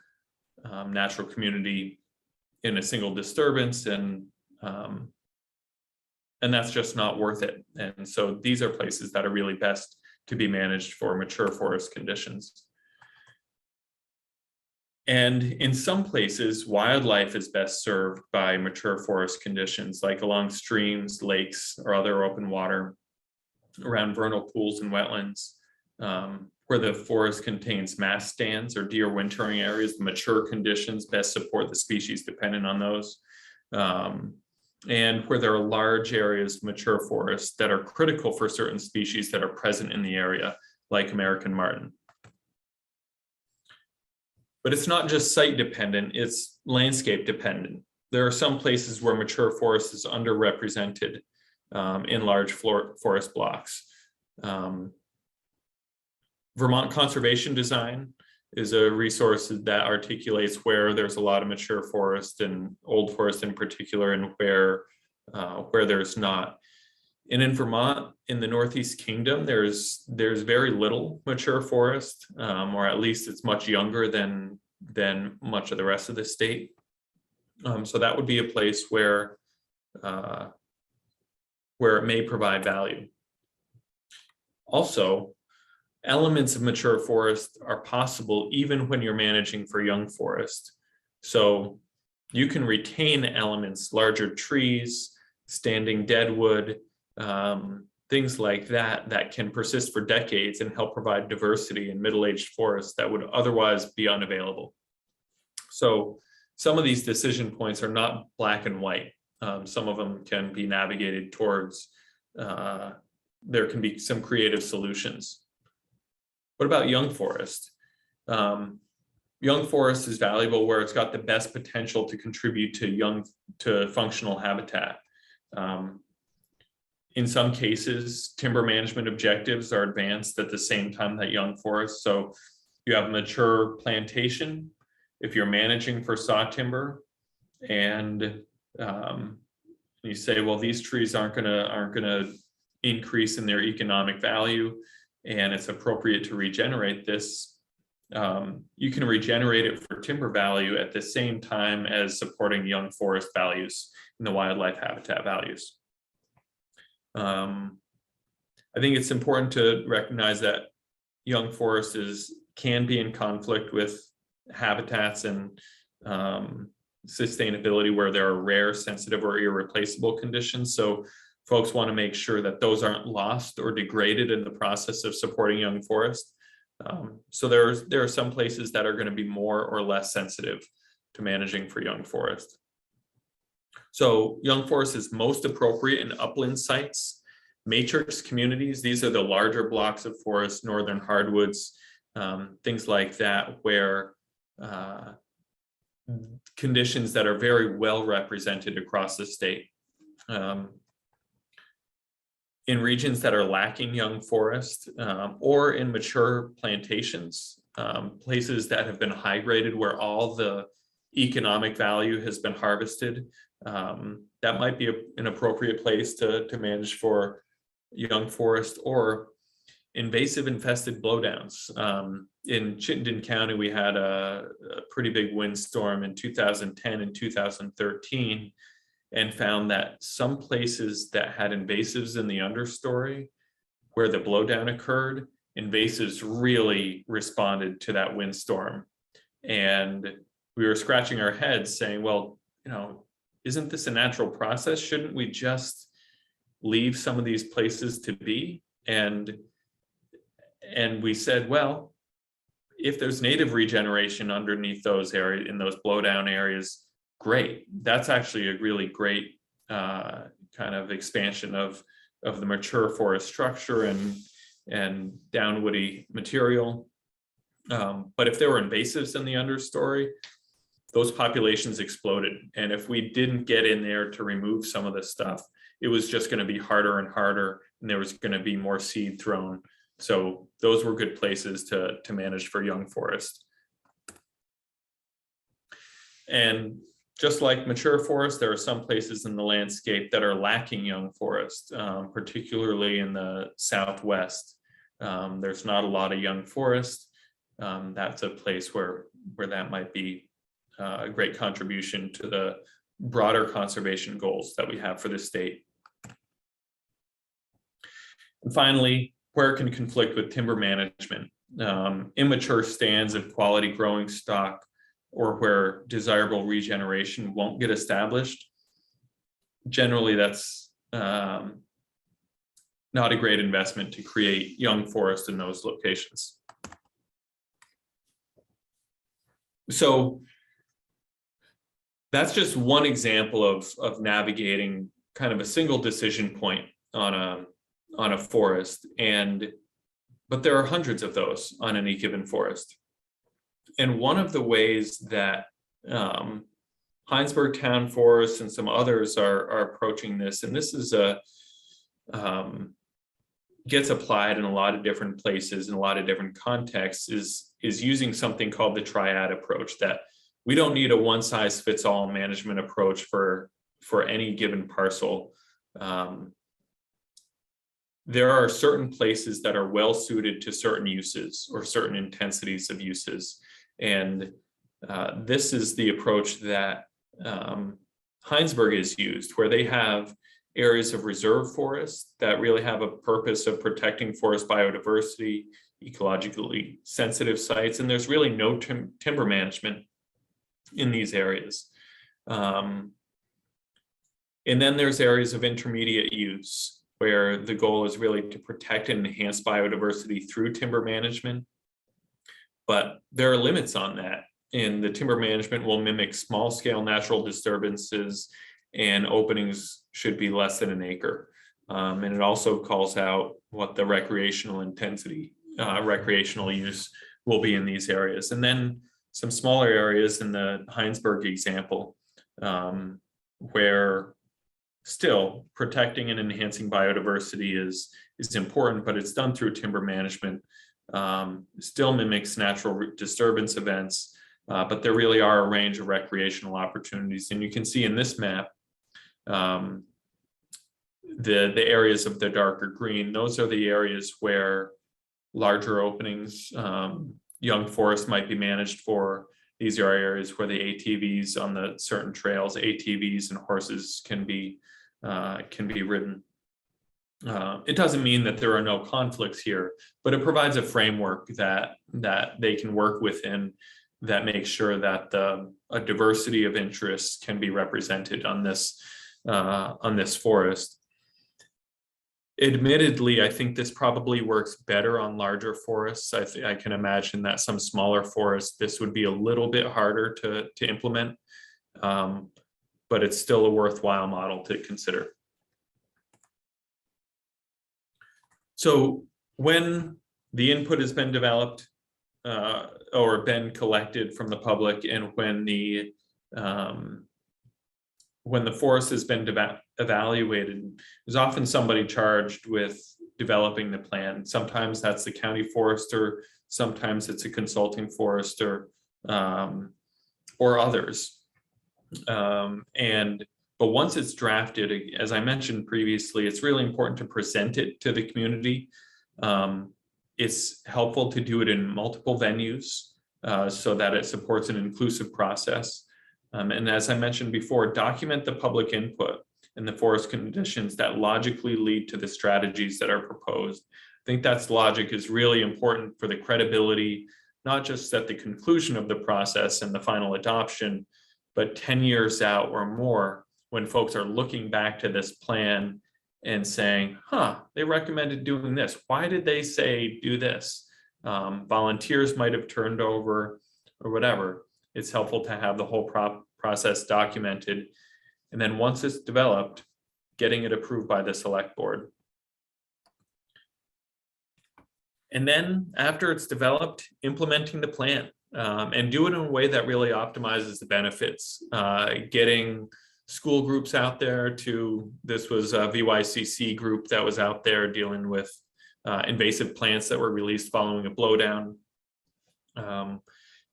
natural community in a single disturbance, and that's just not worth it. And so these are places that are really best to be managed for mature forest conditions. And in some places, wildlife is best served by mature forest conditions, like along streams, lakes, or other open water, around vernal pools and wetlands, where the forest contains mast stands or deer wintering areas. The mature conditions best support the species dependent on those. And where there are large areas of mature forest that are critical for certain species that are present in the area, like American marten. But it's not just site dependent, it's landscape dependent. There are some places where mature forest is underrepresented in large forest blocks. Vermont Conservation Design is a resource that articulates where there's a lot of mature forest and old forest in particular, and where there's not. And in Vermont, in the Northeast Kingdom, there's very little mature forest, or at least it's much younger than much of the rest of the state. So that would be a place where it may provide value. Also, elements of mature forest are possible even when you're managing for young forest. So you can retain elements, larger trees, standing deadwood, things like that can persist for decades and help provide diversity in middle-aged forests that would otherwise be unavailable. So some of these decision points are not black and white. Some of them can be navigated towards, there can be some creative solutions. What about young forest? Young forest is valuable where it's got the best potential to contribute to functional habitat. In some cases, timber management objectives are advanced at the same time that young forest. So you have mature plantation, if you're managing for saw timber, and you say, well, these trees aren't gonna increase in their economic value, and it's appropriate to regenerate this. You can regenerate it for timber value at the same time as supporting young forest values and the wildlife habitat values. I think it's important to recognize that young forest can be in conflict with habitats and sustainability where there are rare, sensitive, or irreplaceable conditions. So folks want to make sure that those aren't lost or degraded in the process of supporting young forest. So there are some places that are going to be more or less sensitive to managing for young forest. So young forest is most appropriate in upland sites, matrix communities. These are the larger blocks of forest, northern hardwoods, things like that, where conditions that are very well represented across the state. In regions that are lacking young forest, or in mature plantations, places that have been high graded where all the economic value has been harvested, that might be an appropriate place to manage for young forest. Or invasive infested blowdowns. In Chittenden County, we had a pretty big windstorm in 2010 and 2013, and found that some places that had invasives in the understory where the blowdown occurred, invasives really responded to that windstorm. And we were scratching our heads saying, well, isn't this a natural process? Shouldn't we just leave some of these places to be? And we said, well, if there's native regeneration underneath those areas, in those blowdown areas, great. That's actually a really great kind of expansion of the mature forest structure and downwoody material. But if there were invasives in the understory, those populations exploded. And if we didn't get in there to remove some of this stuff, it was just going to be harder and harder, and there was going to be more seed thrown. So those were good places to manage for young forest. And just like mature forest, there are some places in the landscape that are lacking young forest, particularly in the Southwest. There's not a lot of young forest. That's a place where that might be a great contribution to the broader conservation goals that we have for the state. And finally, where it can conflict with timber management. Immature stands of quality growing stock, or where desirable regeneration won't get established. Generally, that's not a great investment to create young forest in those locations. So that's just one example of navigating kind of a single decision point on a forest, but there are hundreds of those on any given forest. And one of the ways that Heinsberg Town Forest and some others are approaching this, and this is gets applied in a lot of different places in a lot of different contexts, is using something called the triad approach, that we don't need a one-size-fits-all management approach for any given parcel. There are certain places that are well suited to certain uses or certain intensities of uses. And this is the approach that Heinsberg has used, where they have areas of reserve forests that really have a purpose of protecting forest biodiversity, ecologically sensitive sites, and there's really no timber management in these areas. And then there's areas of intermediate use, where the goal is really to protect and enhance biodiversity through timber management. But there are limits on that, and the timber management will mimic small-scale natural disturbances, and openings should be less than an acre. And it also calls out what the recreational intensity, recreational use will be in these areas. And then some smaller areas in the Heinsberg example, where still protecting and enhancing biodiversity is important, but it's done through timber management. Still mimics natural disturbance events, but there really are a range of recreational opportunities. And you can see in this map, the areas of the darker green, those are the areas where larger openings, young forests might be managed for. These are areas where the ATVs on the certain trails, ATVs and horses can be ridden. It doesn't mean that there are no conflicts here, but it provides a framework that they can work within that makes sure that a diversity of interests can be represented on this forest. Admittedly, I think this probably works better on larger forests. I can imagine that some smaller forests, this would be a little bit harder to implement, but it's still a worthwhile model to consider. So when the input has been developed or been collected from the public, and when the forest has been evaluated, there's often somebody charged with developing the plan. Sometimes that's the county forester, sometimes it's a consulting forester, or others. But once it's drafted, as I mentioned previously, it's really important to present it to the community. It's helpful to do it in multiple venues so that it supports an inclusive process. And as I mentioned before, document the public input and the forest conditions that logically lead to the strategies that are proposed. I think that's logic is really important for the credibility, not just at the conclusion of the process and the final adoption, but 10 years out or more, when folks are looking back to this plan and saying, they recommended doing this. Why did they say do this? Volunteers might have turned over or whatever. It's helpful to have the whole process documented. And then once it's developed, getting it approved by the select board. And then after it's developed, implementing the plan and do it in a way that really optimizes the benefits. Getting school groups out there this was a VYCC group that was out there dealing with invasive plants that were released following a blowdown.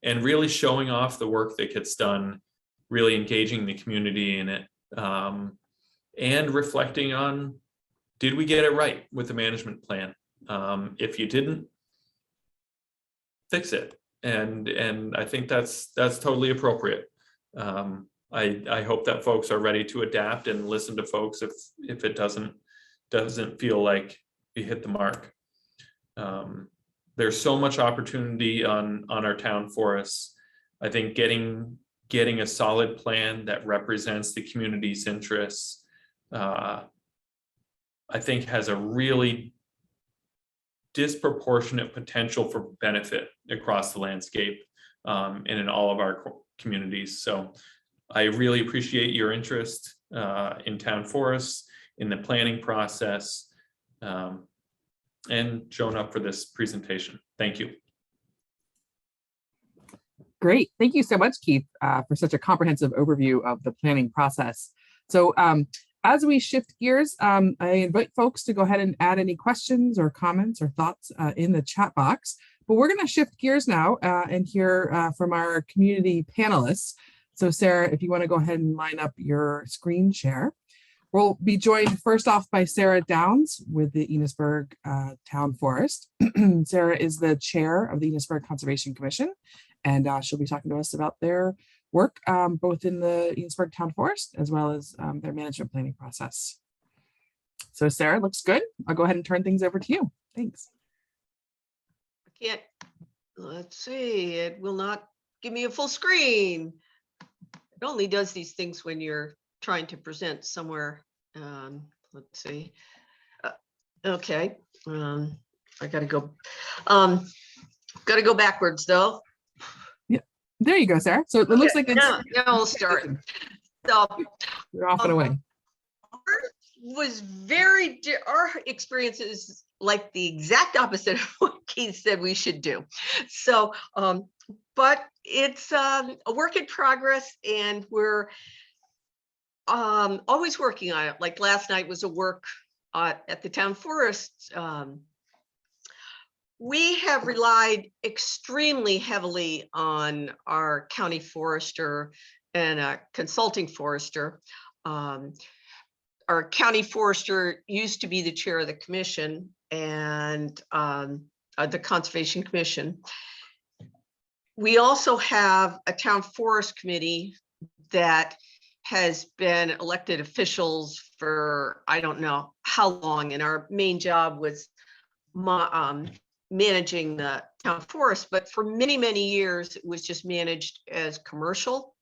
And really showing off the work that gets done, really engaging the community in it, and reflecting on, did we get it right with the management plan? If you didn't, fix it. And I think that's totally appropriate. I hope that folks are ready to adapt and listen to folks if it doesn't feel like you hit the mark. There's so much opportunity on our town forests. I think getting a solid plan that represents the community's interests, I think has a really disproportionate potential for benefit across the landscape and in all of our communities. So I really appreciate your interest in town forests, in the planning process, and showing up for this presentation. Thank you. Great. Thank you so much, Keith, for such a comprehensive overview of the planning process. So as we shift gears, I invite folks to go ahead and add any questions or comments or thoughts in the chat box. But we're going to shift gears now and hear from our community panelists. So Sarah, if you want to go ahead and line up your screen share. We'll be joined first off by Sarah Downs with the Enosburg Town Forest. Sarah is the chair of the Enosburg Conservation Commission, and she'll be talking to us about their work both in the Enosburg Town Forest as well as their management planning process. So Sarah, looks good. I'll go ahead and turn things over to you. Thanks. Let's see, it will not give me a full screen. It only does these things when you're trying to present somewhere. Let's see. Okay. I gotta go backwards though. Yeah, there you go, Sarah. So it looks like it's yeah, I'll start. So you're off and away. Our experience is like the exact opposite of what Keith said we should do. So but it's a work in progress, and we're always working on it. Like last night was a work at the town forest. We have relied extremely heavily on our county forester and a consulting forester. Our county forester used to be the chair of the commission and the Conservation Commission. We also have a town forest committee that has been elected officials for I don't know how long, and our main job was managing the town forest, but for many, many years it was just managed as commercial.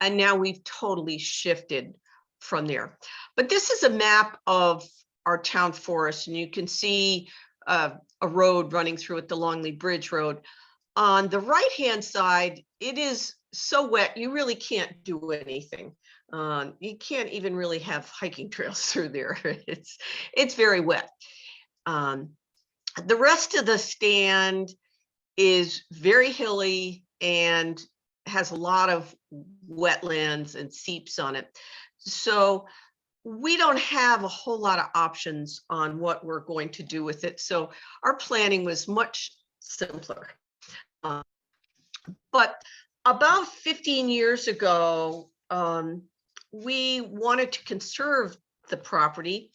And now we've totally shifted from there. But this is a map of our town forest, and you can see a road running through it, the Longley Bridge Road. On the right-hand side, it is so wet, you really can't do anything. You can't even really have hiking trails through there. It's very wet. The rest of the stand is very hilly and has a lot of wetlands and seeps on it. So we don't have a whole lot of options on what we're going to do with it. So our planning was much simpler. But about 15 years ago, we wanted to conserve the property.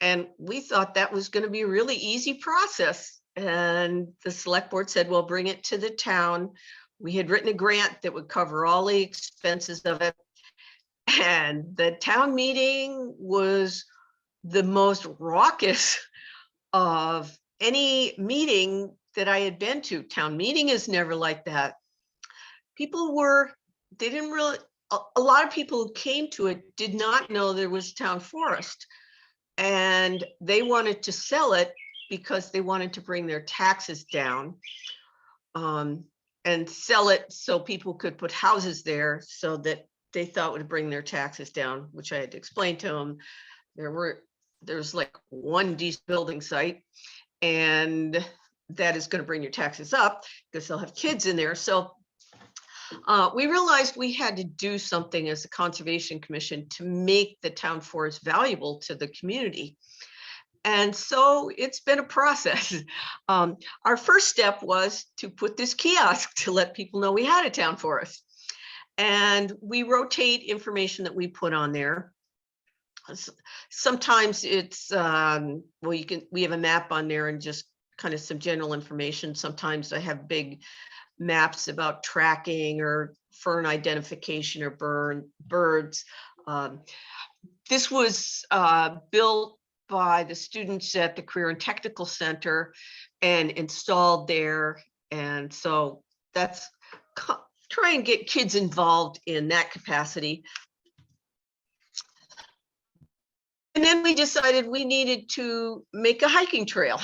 And we thought that was going to be a really easy process. And the select board said, well, bring it to the town. We had written a grant that would cover all the expenses of it. And the town meeting was the most raucous of any meeting that I had been to. Town meeting is never like that. They didn't really, a lot of people who came to it did not know there was town forest. And they wanted to sell it because they wanted to bring their taxes down and sell it so people could put houses there, so that they thought would bring their taxes down, which I had to explain to them. There's like one decent building site, and that is going to bring your taxes up because they'll have kids in there. So we realized we had to do something as a Conservation Commission to make the town forest valuable to the community. And so it's been a process. Our first step was to put this kiosk to let people know we had a town forest. And we rotate information that we put on there. Sometimes it's, we have a map on there and just kind of some general information. Sometimes I have big maps about tracking or fern identification or birds. This was built by the students at the Career and Technical Center and installed there. And so that's try and get kids involved in that capacity. And then we decided we needed to make a hiking trail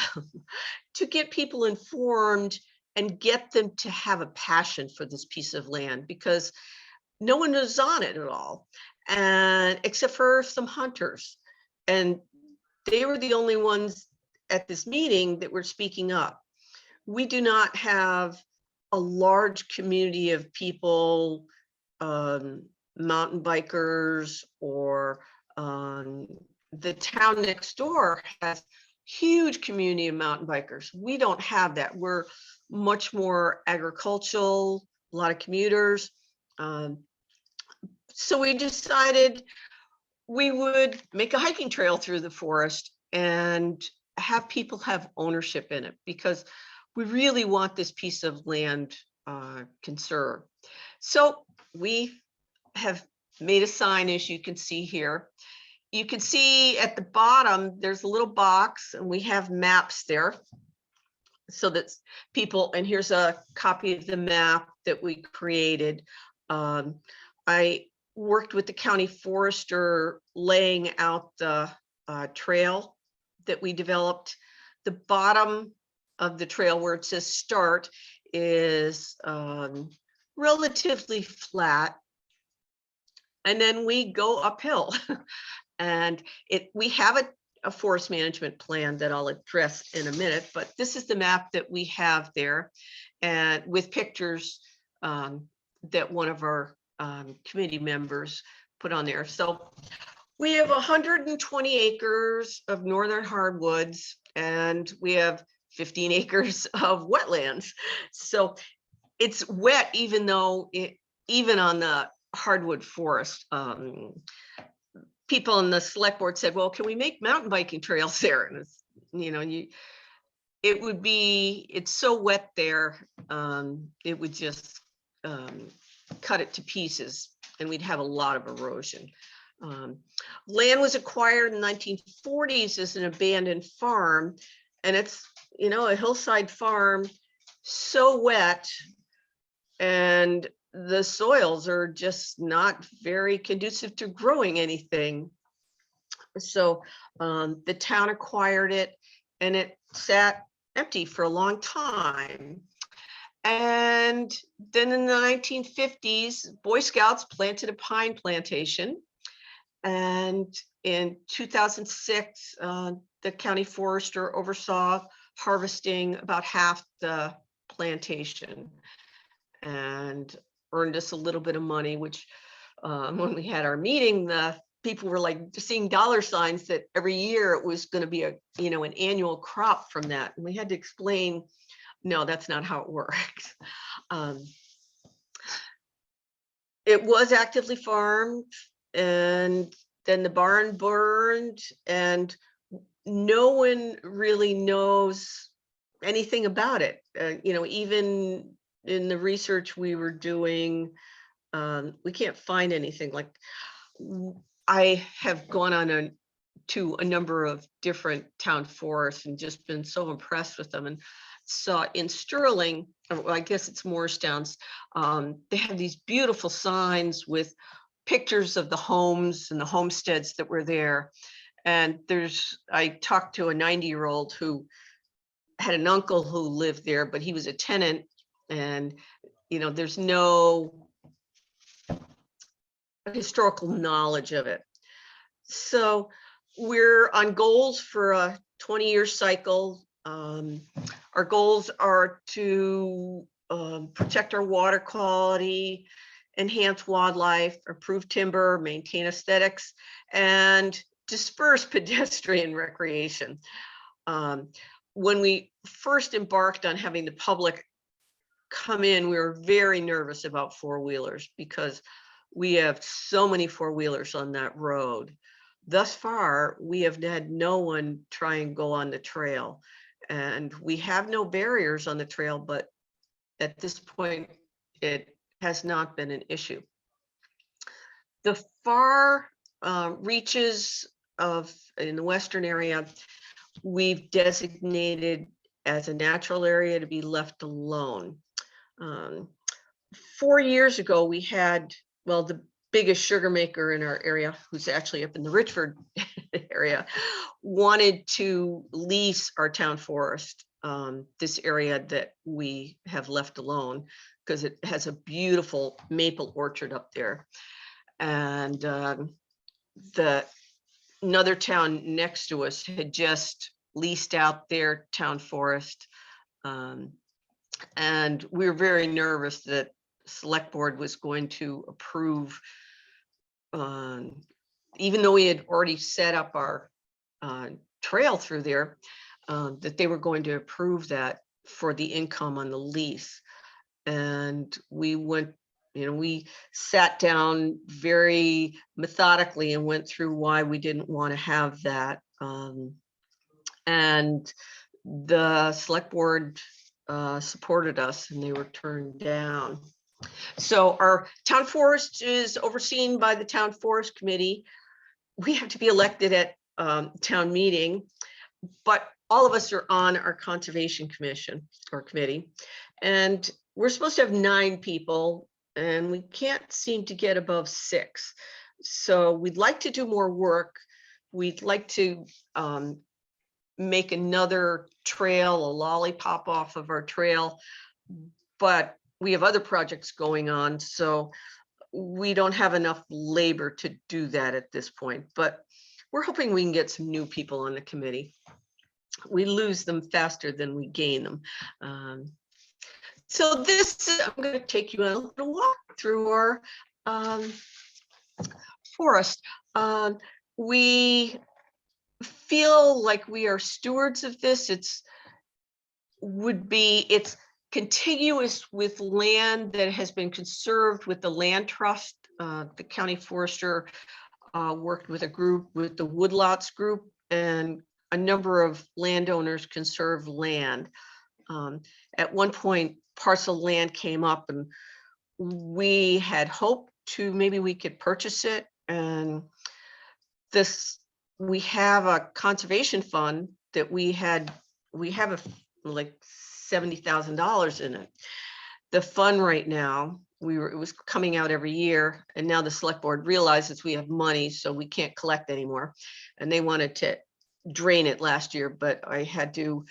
to get people informed and get them to have a passion for this piece of land, because no one was on it at all, and except for some hunters. And they were the only ones at this meeting that were speaking up. We do not have a large community of people, mountain bikers, or the town next door has huge community of mountain bikers. We don't have that. We're much more agricultural, a lot of commuters. So we decided we would make a hiking trail through the forest and have people have ownership in it, because we really want this piece of land conserved. So we have made a sign, as you can see here. You can see at the bottom, there's a little box, and we have maps there. So that's people, and here's a copy of the map that we created. I worked with the county forester laying out the trail that we developed. The bottom of the trail where it says start is relatively flat. And then we go uphill. And we have a forest management plan that I'll address in a minute, but this is the map that we have there, and with pictures that one of our committee members put on there. So we have 120 acres of northern hardwoods, and we have 15 acres of wetlands. So it's wet, even though even on the hardwood forest. People in the select board said, well, can we make mountain biking trails there? And it's, it's so wet there, it would just cut it to pieces, and we'd have a lot of erosion. Land was acquired in the 1940s as an abandoned farm, and it's, a hillside farm, so wet, and the soils are just not very conducive to growing anything. So the town acquired it, and it sat empty for a long time. And then in the 1950s, Boy Scouts planted a pine plantation. And in 2006, the county forester oversaw harvesting about half the plantation and earned us a little bit of money, which when we had our meeting, the people were like seeing dollar signs that every year it was going to be an annual crop from that. And we had to explain, no, that's not how it works. It was actively farmed, and then the barn burned, and no one really knows anything about it. Even in the research we were doing, we can't find anything. Like, I have gone on to a number of different town forests and just been so impressed with them, and saw in Sterling, or I guess it's Morristown's, they have these beautiful signs with pictures of the homes and the homesteads that were there. And I talked to a 90-year-old who had an uncle who lived there, but he was a tenant, and there's no historical knowledge of it. So we're on goals for a 20-year cycle. Our goals are to protect our water quality, enhance wildlife, improve timber, maintain aesthetics, and disperse pedestrian recreation. When we first embarked on having the public come in, we were very nervous about four-wheelers because we have so many four-wheelers on that road. Thus far, we have had no one try and go on the trail, and we have no barriers on the trail, but at this point, it has not been an issue. The far reaches in the western area, we've designated as a natural area to be left alone. 4 years ago, we had, the biggest sugar maker in our area, who's actually up in the Richford area, wanted to lease our town forest, this area that we have left alone, because it has a beautiful maple orchard up there. And another town next to us had just leased out their town forest. And we were very nervous that select board was going to approve, even though we had already set up our trail through there, that they were going to approve that for the income on the lease. And we went, we sat down very methodically and went through why we didn't want to have that. And the select board supported us, and they were turned down. So our town forest is overseen by the town forest committee. We have to be elected at town meeting, but all of us are on our conservation commission or committee, and we're supposed to have 9 people, and we can't seem to get above 6. So we'd like to do more work. We'd like to make another trail, a lollipop off of our trail, but we have other projects going on, so we don't have enough labor to do that at this point. But we're hoping we can get some new people on the committee. We lose them faster than we gain them. So I'm going to take you on a little walk through our forest. We feel like we are stewards of this. It's contiguous with land that has been conserved with the land trust. The county forester worked with a group, with the woodlots group, and a number of landowners conserve land. At one point, parcel land came up, and we had hoped to maybe we could purchase it. And we have a conservation fund that we have like $70,000 in it. The fund right now, it was coming out every year, and now the select board realizes we have money, so we can't collect anymore. And they wanted to drain it last year, but I had to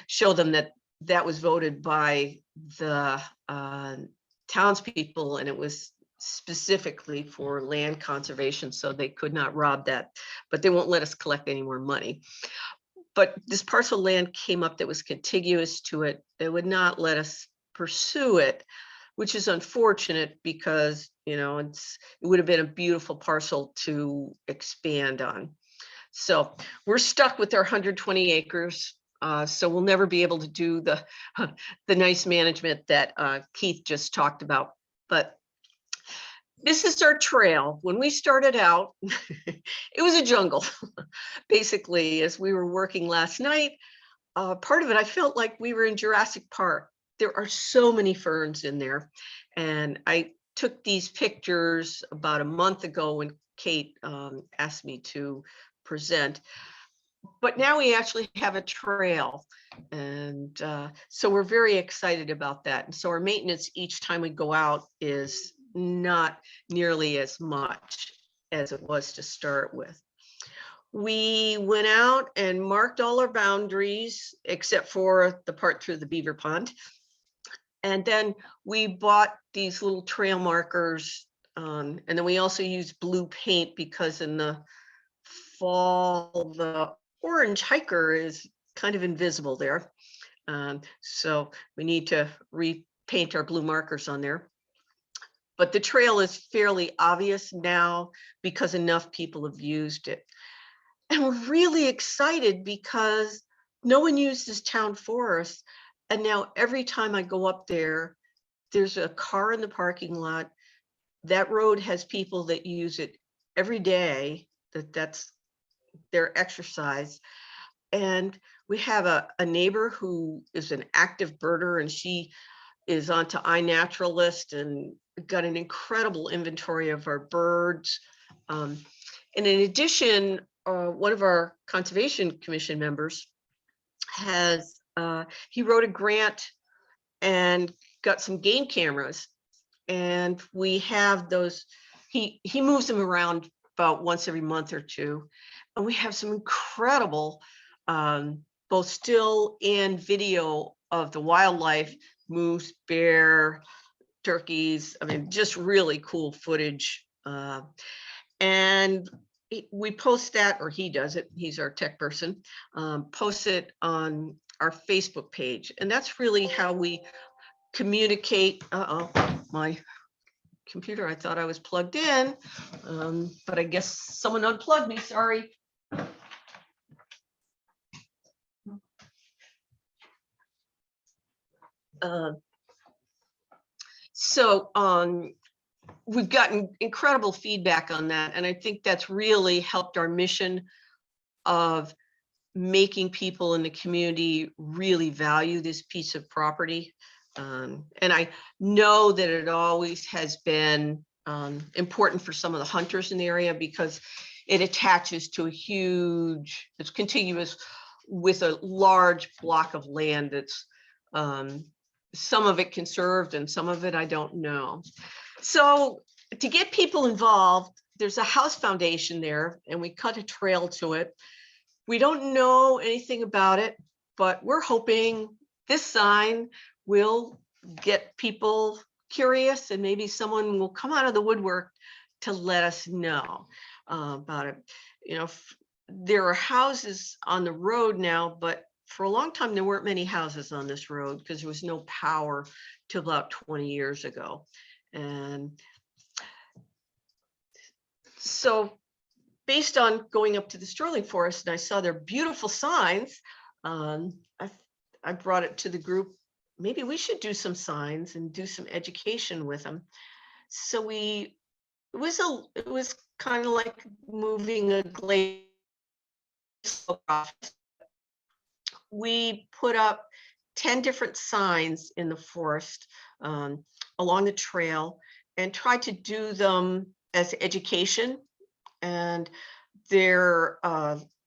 show them that was voted by the townspeople, and it was specifically for land conservation, so they could not rob that, but they won't let us collect any more money. But this parcel land came up that was contiguous to it. They would not let us pursue it, which is unfortunate because, it would have been a beautiful parcel to expand on. So we're stuck with our 120 acres. So we'll never be able to do the nice management that Keith just talked about. But this is our trail. When we started out, it was a jungle. Basically, as we were working last night, part of it, I felt like we were in Jurassic Park. There are so many ferns in there. And I took these pictures about a month ago when Kate asked me to present. But now we actually have a trail. And so we're very excited about that. And so our maintenance each time we go out is not nearly as much as it was to start with. We went out and marked all our boundaries except for the part through the beaver pond. And then we bought these little trail markers. And then we also used blue paint because in the fall, the orange hiker is kind of invisible there. So we need to repaint our blue markers on there. But the trail is fairly obvious now because enough people have used it. And we're really excited because no one uses town forest. And now every time I go up there, there's a car in the parking lot. That road has people that use it every day. That's their exercise. And we have a neighbor who is an active birder, and she is onto iNaturalist and got an incredible inventory of our birds. And in addition, one of our Conservation Commission members he wrote a grant and got some game cameras. And we have those, he moves them around about once every month or two. And we have some incredible, both still and video of the wildlife, moose, bear, turkeys. I mean, just really cool footage. And we post that, or he does it, he's our tech person, posts it on our Facebook page. And that's really how we communicate. My computer, I thought I was plugged in, but I guess someone unplugged me, sorry. So we've gotten incredible feedback on that. And I think that's really helped our mission of making people in the community really value this piece of property. And I know that it always has been important for some of the hunters in the area because it attaches to it's contiguous with a large block of land that's some of it conserved and some of it I don't know. So to get people involved, there's a house foundation there and we cut a trail to it. We don't know anything about it, but we're hoping this sign will get people curious and maybe someone will come out of the woodwork to let us know about it. You know, there are houses on the road now, but for a long time, there weren't many houses on this road because there was no power till about 20 years ago. And so based on going up to the Sterling Forest, and I saw their beautiful signs, I brought it to the group. Maybe we should do some signs and do some education with them. So it was kind of like moving a glacier. We put up 10 different signs in the forest along the trail and tried to do them as education. And they're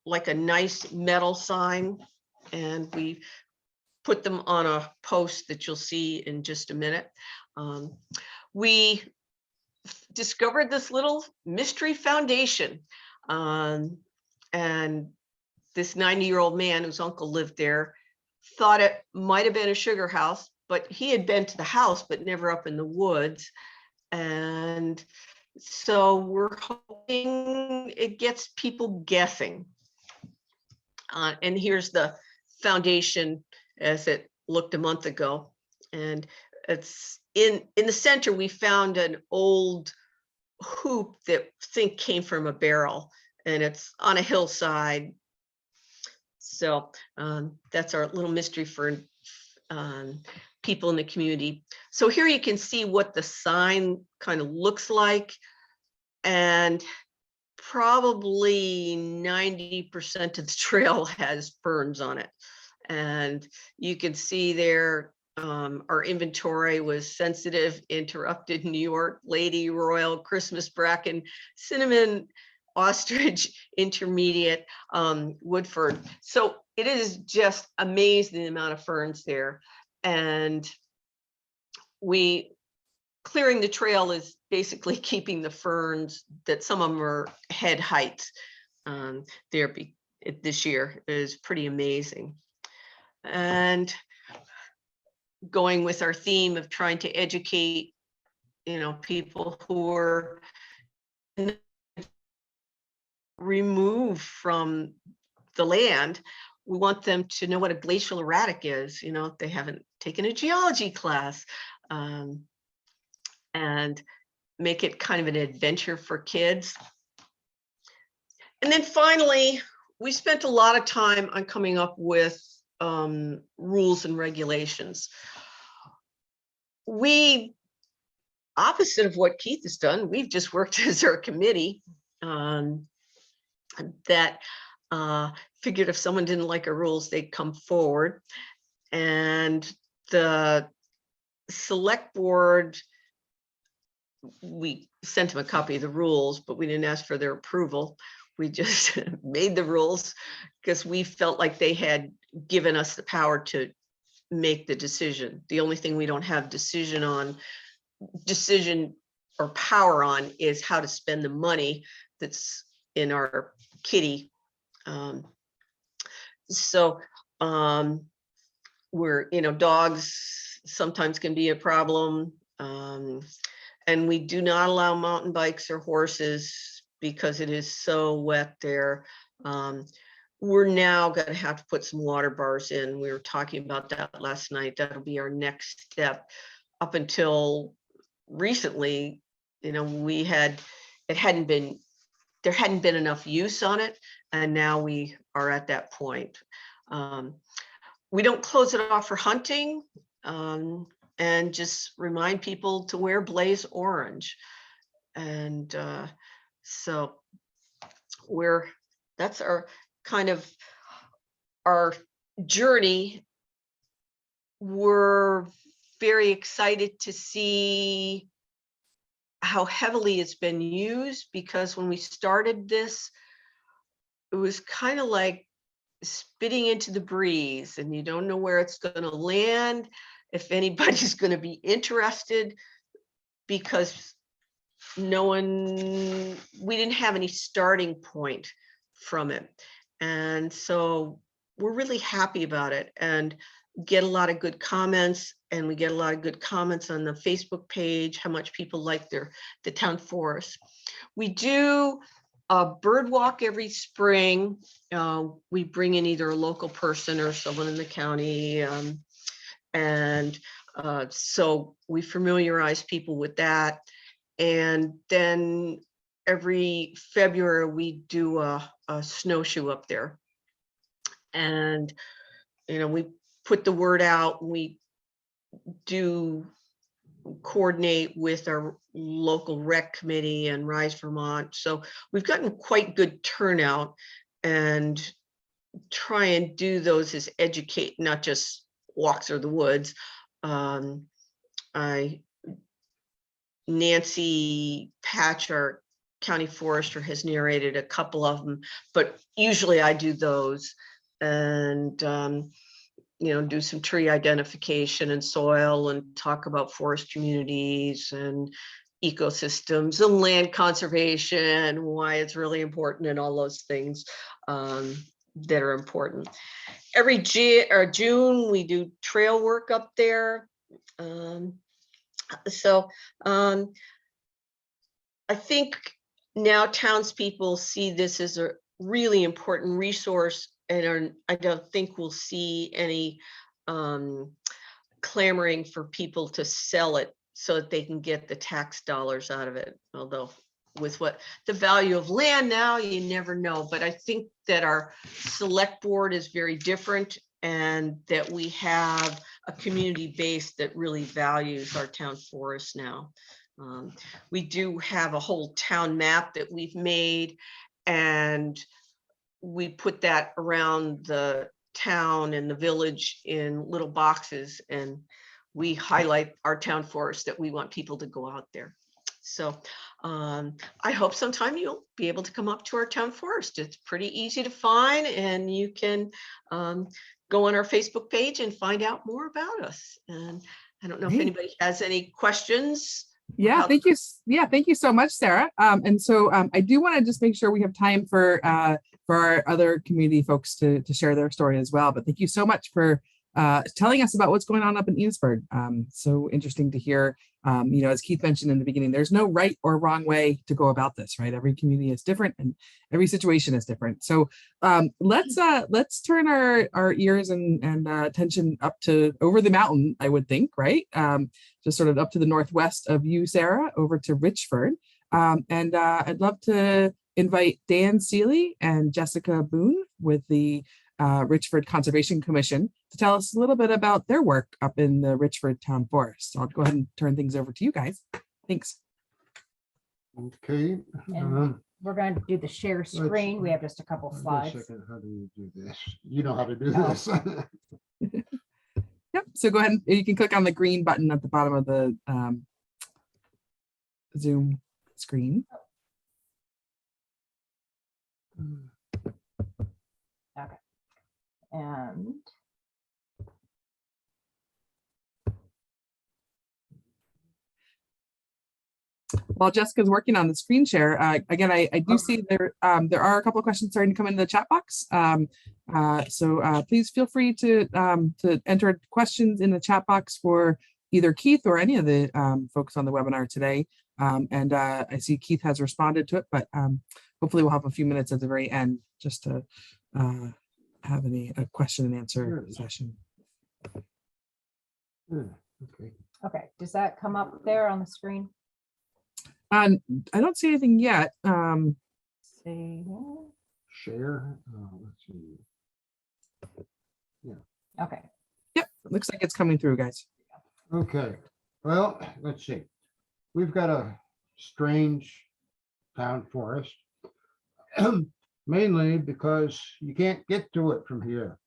like a nice metal sign, and we put them on a post that you'll see in just a minute. We discovered this little mystery foundation, and this 90-year-old man whose uncle lived there thought it might have been a sugar house, but he had been to the house, but never up in the woods. And so we're hoping it gets people guessing. And here's the foundation as it looked a month ago. And it's in the center, we found an old hoop that I think came from a barrel, and it's on a hillside. So that's our little mystery for people in the community. So here you can see what the sign kind of looks like, and probably 90% of the trail has ferns on it. And you can see there, our inventory was sensitive, interrupted, New York, lady, royal, Christmas bracken, cinnamon, ostrich, intermediate, woodford. So it is just amazing the amount of ferns there. And clearing the trail is basically keeping the ferns, that some of them are head height there this year, is pretty amazing. And going with our theme of trying to educate, people who are removed from the land, we want them to know what a glacial erratic is, if they haven't taken a geology class, and make it kind of an adventure for kids. And then finally, we spent a lot of time on coming up with rules and regulations. Opposite of what Keith has done, we've just worked as our committee that figured if someone didn't like our rules, they'd come forward. And the select board, we sent them a copy of the rules, but we didn't ask for their approval. We just made the rules because we felt like they had given us the power to make the decision. The only thing we don't have decision or power on is how to spend the money that's in our kitty. Dogs sometimes can be a problem. And we do not allow mountain bikes or horses because it is so wet there. We're now going to have to put some water bars in. We were talking about that last night. That'll be our next step. Up until recently, there hadn't been enough use on it, and now we are at that point. We don't close it off for hunting, and just remind people to wear blaze orange. And so that's our kind of our journey. We're very excited to see how heavily it's been used, because when we started this, it was kind of like spitting into the breeze, and you don't know where it's going to land, if anybody's going to be interested, because we didn't have any starting point from it. And so we're really happy about it, and get a lot of good comments, and we get a lot of good comments on the Facebook page, how much people like the town forest. We do a bird walk every spring. We bring in either a local person or someone in the county. And so we familiarize people with that. And then every February, we do a snowshoe up there. And, we put the word out. We do coordinate with our local rec committee and Rise Vermont. So we've gotten quite good turnout, and try and do those as educate, not just walks through the woods. Nancy Patch, our county forester, has narrated a couple of them, but usually I do those, and do some tree identification and soil, and talk about forest communities and ecosystems and land conservation, why it's really important, and all those things that are important. Every June, we do trail work up there. I think now townspeople see this as a really important resource, and I don't think we'll see any clamoring for people to sell it so that they can get the tax dollars out of it. Although with what the value of land now, you never know. But I think that our select board is very different, and that we have a community base that really values our town forest now. We do have a whole town map that we've made, and we put that around the town and the village in little boxes, and we highlight our town forest that we want people to go out there. So I hope sometime you'll be able to come up to our town forest. It's pretty easy to find, and you can go on our Facebook page and find out more about us. And I don't know if anybody has any questions. Yeah, thank you. Yeah, thank you so much, Sarah. And so I do want to just make sure we have time for our other community folks to share their story as well. But thank you so much for telling us about what's going on up in Enosburg. So interesting to hear. As Keith mentioned in the beginning, there's no right or wrong way to go about this, right? Every community is different, and every situation is different. So let's turn our ears and attention up to over the mountain, I would think, right? Just sort of up to the northwest of you, Sarah, over to Richford. And I'd love to invite Dan Seeley and Jessica Boone with the Richford Conservation Commission to tell us a little bit about their work up in the Richford Town Forest. So I'll go ahead and turn things over to you guys. Thanks. Okay. We're going to do the share screen. We have just a couple slides. Wait a second. How do you do this? You know how to do this. Yep. So go ahead and you can click on the green button at the bottom of the Zoom screen. Okay. And while Jessica's working on the screen share, again, I do see there are a couple of questions starting to come into the chat box. So please feel free to enter questions in the chat box for either Keith or any of the folks on the webinar today. And I see Keith has responded to it, but hopefully we'll have a few minutes at the very end just to have a question and answer session. Okay. okay, does that come up there on the screen? I don't see anything yet. See. Share. Let's see. Yeah. Okay. Yep, looks like it's coming through, guys. Okay. Well, let's see. We've got a strange town forest, mainly because you can't get to it from here.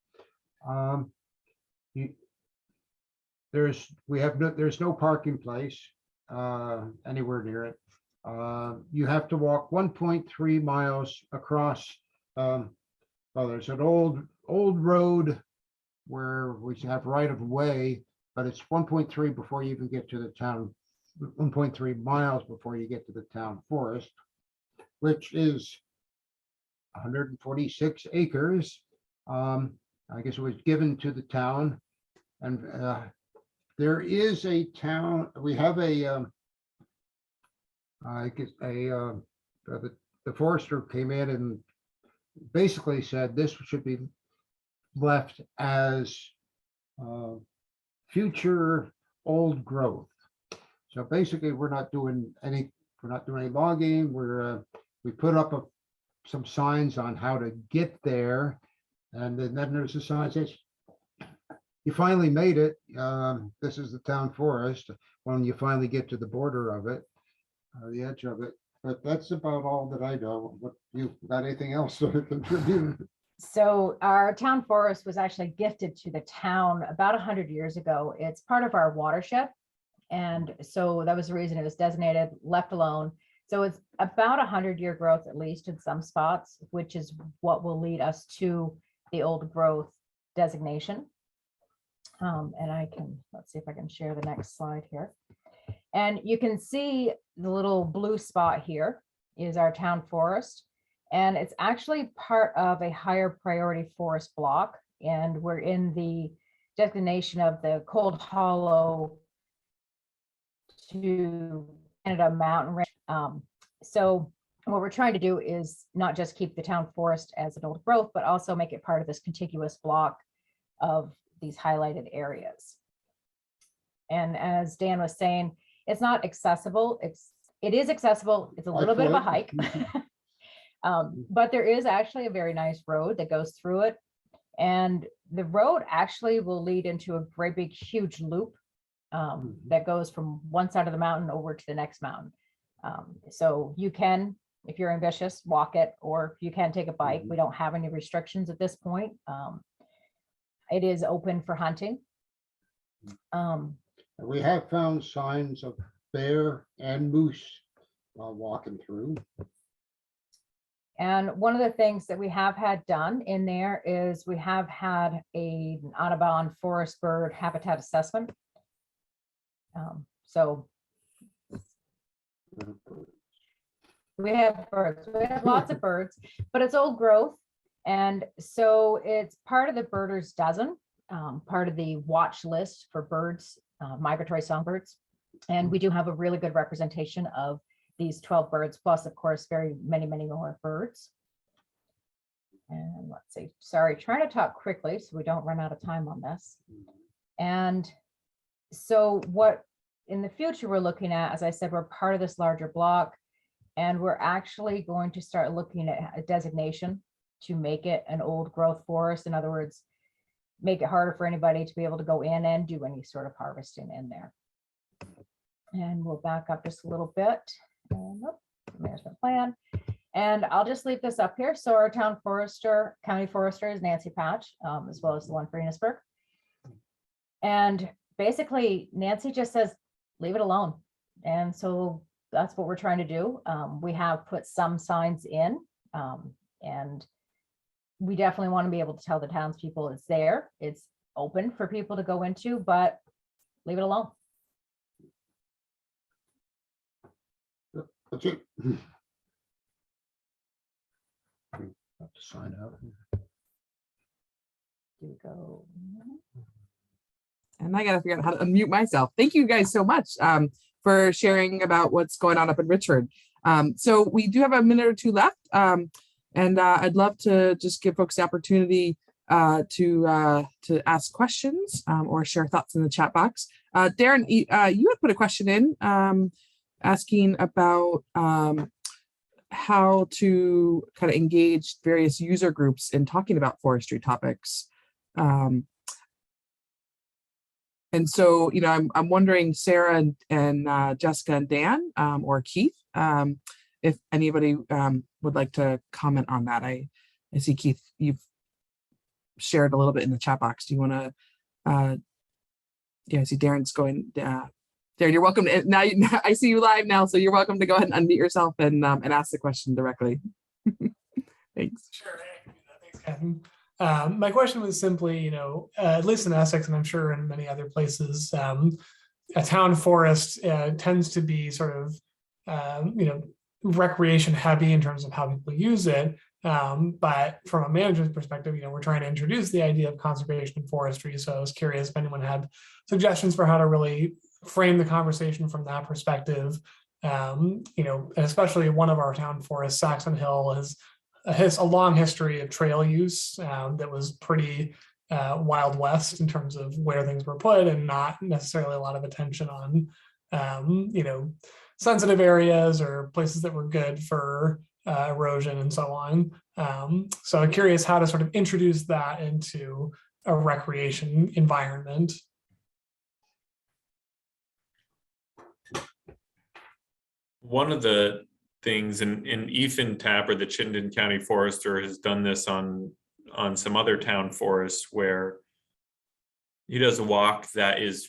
There's no parking place anywhere near it. You have to walk 1.3 miles across. Well, there's an old road where we have right of way, but it's 1.3 before you even get to the town. 1.3 miles before you get to the town forest, which is 146 acres. I guess it was given to the town, and there is a town. We have a the forester came in and basically said this should be left as future old growth. So basically, we're not doing any logging. We put up some signs on how to get there, and then there's a sign that says, "You finally made it. This is the town forest." When you finally get to the border of it, the edge of it. But that's about all that I know. What you got? Anything else to contribute? So our town forest was actually gifted to the town about 100 years ago. It's part of our watershed. And so that was the reason it was designated, left alone. So it's about 100-year growth, at least in some spots, which is what will lead us to the old growth designation. And let's see if I can share the next slide here. And you can see the little blue spot here is our town forest. And it's actually part of a higher priority forest block. And we're in the designation of the Cold Hollow to Canada mountain range. So what we're trying to do is not just keep the town forest as an old growth, but also make it part of this contiguous block of these highlighted areas. And as Dan was saying, it's not accessible. It is accessible. It's a little bit of a hike. But there is actually a very nice road that goes through it. And the road actually will lead into a great big huge loop that goes from one side of the mountain over to the next mountain. So you can, if you're ambitious, walk it, or you can take a bike. We don't have any restrictions at this point. It is open for hunting. We have found signs of bear and moose while walking through. And one of the things that we have had done in there is we have had an Audubon forest bird habitat assessment. So we have birds, we have lots of birds, but it's old growth. And so it's part of the birders dozen, part of the watch list for birds, migratory songbirds. And we do have a really good representation of these 12 birds, plus of course, many more birds. And let's see, sorry, trying to talk quickly so we don't run out of time on this. And so what in the future we're looking at, as I said, we're part of this larger block, and we're actually going to start looking at a designation to make it an old growth forest. In other words, make it harder for anybody to be able to go in and do any sort of harvesting in there. And we'll back up just a little bit. Management plan. And I'll just leave this up here. So our town forester, county forester is Nancy Patch, as well as the one for Enosburg. And basically, Nancy just says, leave it alone. And so that's what we're trying to do. We have put some signs in, and we definitely want to be able to tell the townspeople it's there. It's open for people to go into, but leave it alone. That's it. Have to sign out. Do we go? And I gotta figure out how to unmute myself. Thank you guys so much for sharing about what's going on up in Richmond. So we do have a minute or two left, and I'd love to just give folks the opportunity to ask questions or share thoughts in the chat box. Darren, you had put a question in asking about how to kind of engage various user groups in talking about forestry topics. And so, you know, I'm wondering, Sarah and Jessica and Dan or Keith, if anybody would like to comment on that. I see, Keith, you've shared a little bit in the chat box. Do you want to, yeah, I see Darren's going, Darren, you're welcome to, now I see you live now, so you're welcome to go ahead and unmute yourself and ask the question directly. Thanks. Sure. Thanks, Catherine. My question was simply, you know, at least in Essex, and I'm sure in many other places, a town forest tends to be sort of, you know, recreation heavy in terms of how people use it. But from a manager's perspective, you know, we're trying to introduce the idea of conservation and forestry. So I was curious if anyone had suggestions for how to really frame the conversation from that perspective. and especially one of our town forests, Saxon Hill, has a long history of trail use that was pretty Wild West in terms of where things were put, and not necessarily a lot of attention on, sensitive areas or places that were good for erosion and so on. So I'm curious how to sort of introduce that into a recreation environment. One of the things, and Ethan Tapper, the Chittenden County Forester, has done this on some other town forests, where he does a walk that is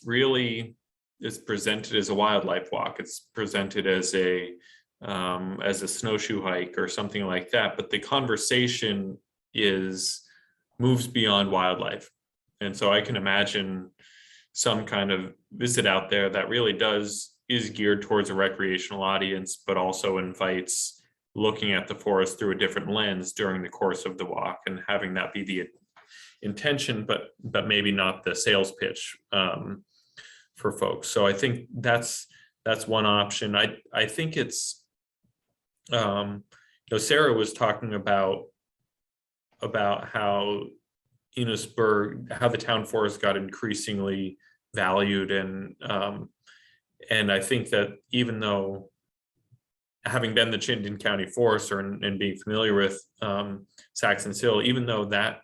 presented as a wildlife walk. It's presented as a snowshoe hike or something like that, but the conversation moves beyond wildlife. And so I can imagine some kind of visit out there that really is geared towards a recreational audience, but also invites looking at the forest through a different lens during the course of the walk, and having that be the intention, but maybe not the sales pitch for folks. So I think that's one option. I think it's Sarah was talking about how Enosburg, how the town forest got increasingly valued, and I think that even though, having been the Chittenden County Forester and being familiar with Saxon Hill, even though that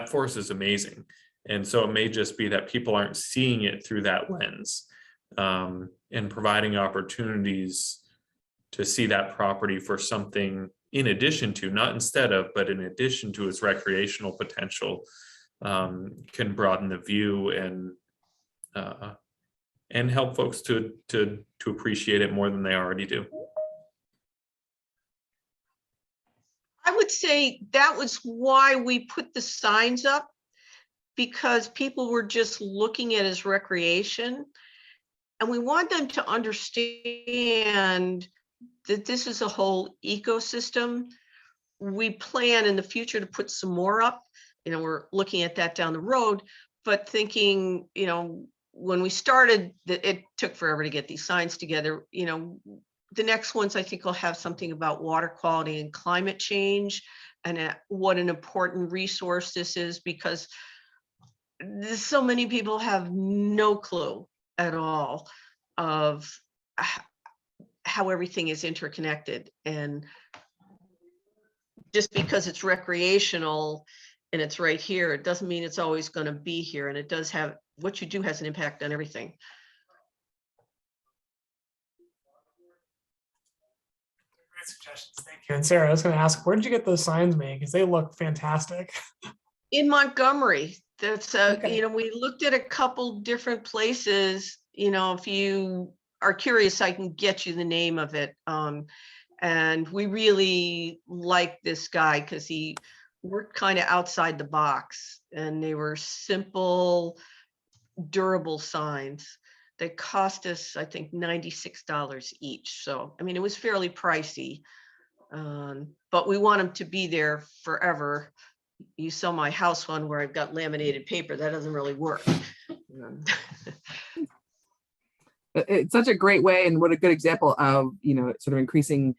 forest is amazing, and so it may just be that people aren't seeing it through that lens, and providing opportunities to see that property for something in addition to, not instead of, but in addition to its recreational potential, can broaden the view and help folks to appreciate it more than they already do. I would say that was why we put the signs up, because people were just looking at it as recreation. And we want them to understand that this is a whole ecosystem. We plan in the future to put some more up. We're looking at that down the road, but thinking, when we started, it took forever to get these signs together. The next ones I think will have something about water quality and climate change, and what an important resource this is, because so many people have no clue at all of how everything is interconnected. And just because it's recreational and it's right here, it doesn't mean it's always going to be here. And it does have, what you do has an impact on everything. Great suggestions, thank you. And Sarah, I was going to ask, where did you get those signs made? Because they look fantastic. In Montgomery. That's Okay. We looked at a couple different places. If you are curious, I can get you the name of it. And we really like this guy because he worked kind of outside the box, and they were simple, durable signs. They cost us, I think, $96 each. So, it was fairly pricey, but we want them to be there forever. You saw my house one where I've got laminated paper. That doesn't really work. It's such a great way, and what a good example of, sort of increasing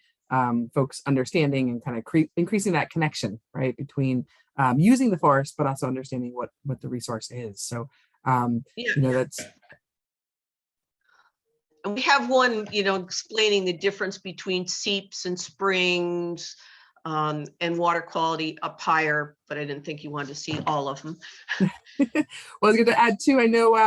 folks' understanding and kind of increasing that connection, right, between using the forest, but also understanding what the resource is. So, that's. And we have one, explaining the difference between seeps and springs, and water quality up higher, but I didn't think you wanted to see all of them. Well, I was going to add too, I know,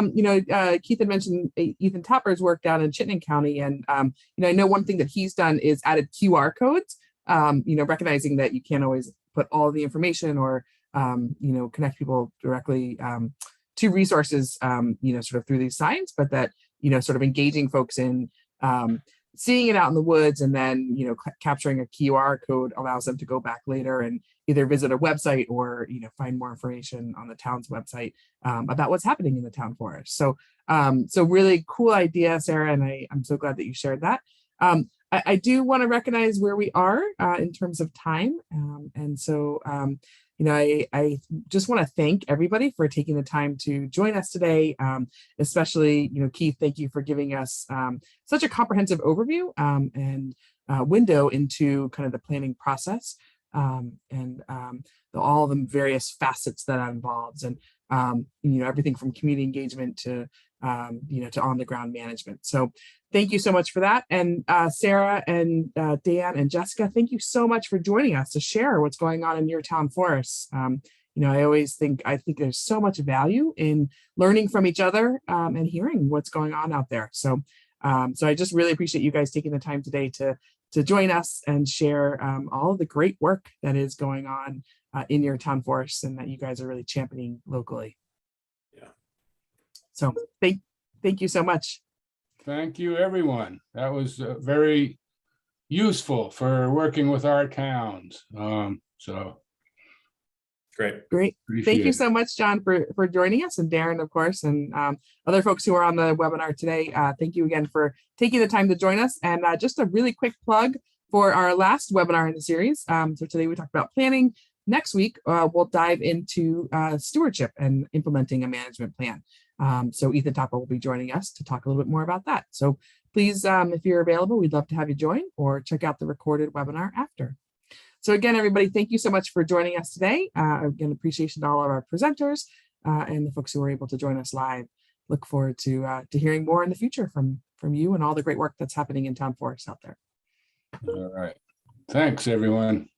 Keith had mentioned Ethan Tapper's work down in Chittenden County. And, I know one thing that he's done is added QR codes, recognizing that you can't always put all the information or, connect people directly to resources, sort of through these signs, but that, sort of engaging folks in seeing it out in the woods, and then, capturing a QR code allows them to go back later and either visit a website or, find more information on the town's website about what's happening in the town forest. So, so really cool idea, Sarah, and I'm so glad that you shared that. I do want to recognize where we are in terms of time. And so, I just want to thank everybody for taking the time to join us today. Especially, Keith, thank you for giving us such a comprehensive overview and window into kind of the planning process and all the various facets that are involved, and everything from community engagement to to on the ground management. So thank you so much for that. And Sarah and Dan and Jessica, thank you so much for joining us to share what's going on in your town forests. I think there's so much value in learning from each other and hearing what's going on out there. So I just really appreciate you guys taking the time today to join us and share all of the great work that is going on in your town forests and that you guys are really championing locally. Yeah. So thank you so much. Thank you, everyone. That was very useful for working with our towns. So Great. Thank appreciate you it. so much, John, for joining us, and Darren, of course, and other folks who are on the webinar today. Thank you again for taking the time to join us. And just a really quick plug for our last webinar in the series. So today we talked about planning. Next week, we'll dive into stewardship and implementing a management plan. So Ethan Topper will be joining us to talk a little bit more about that. So please, if you're available, we'd love to have you join or check out the recorded webinar after. So again, everybody, thank you so much for joining us today. Again, appreciation to all of our presenters and the folks who were able to join us live. Look forward to hearing more in the future from you and all the great work that's happening in town forests out there. All right. Thanks, everyone.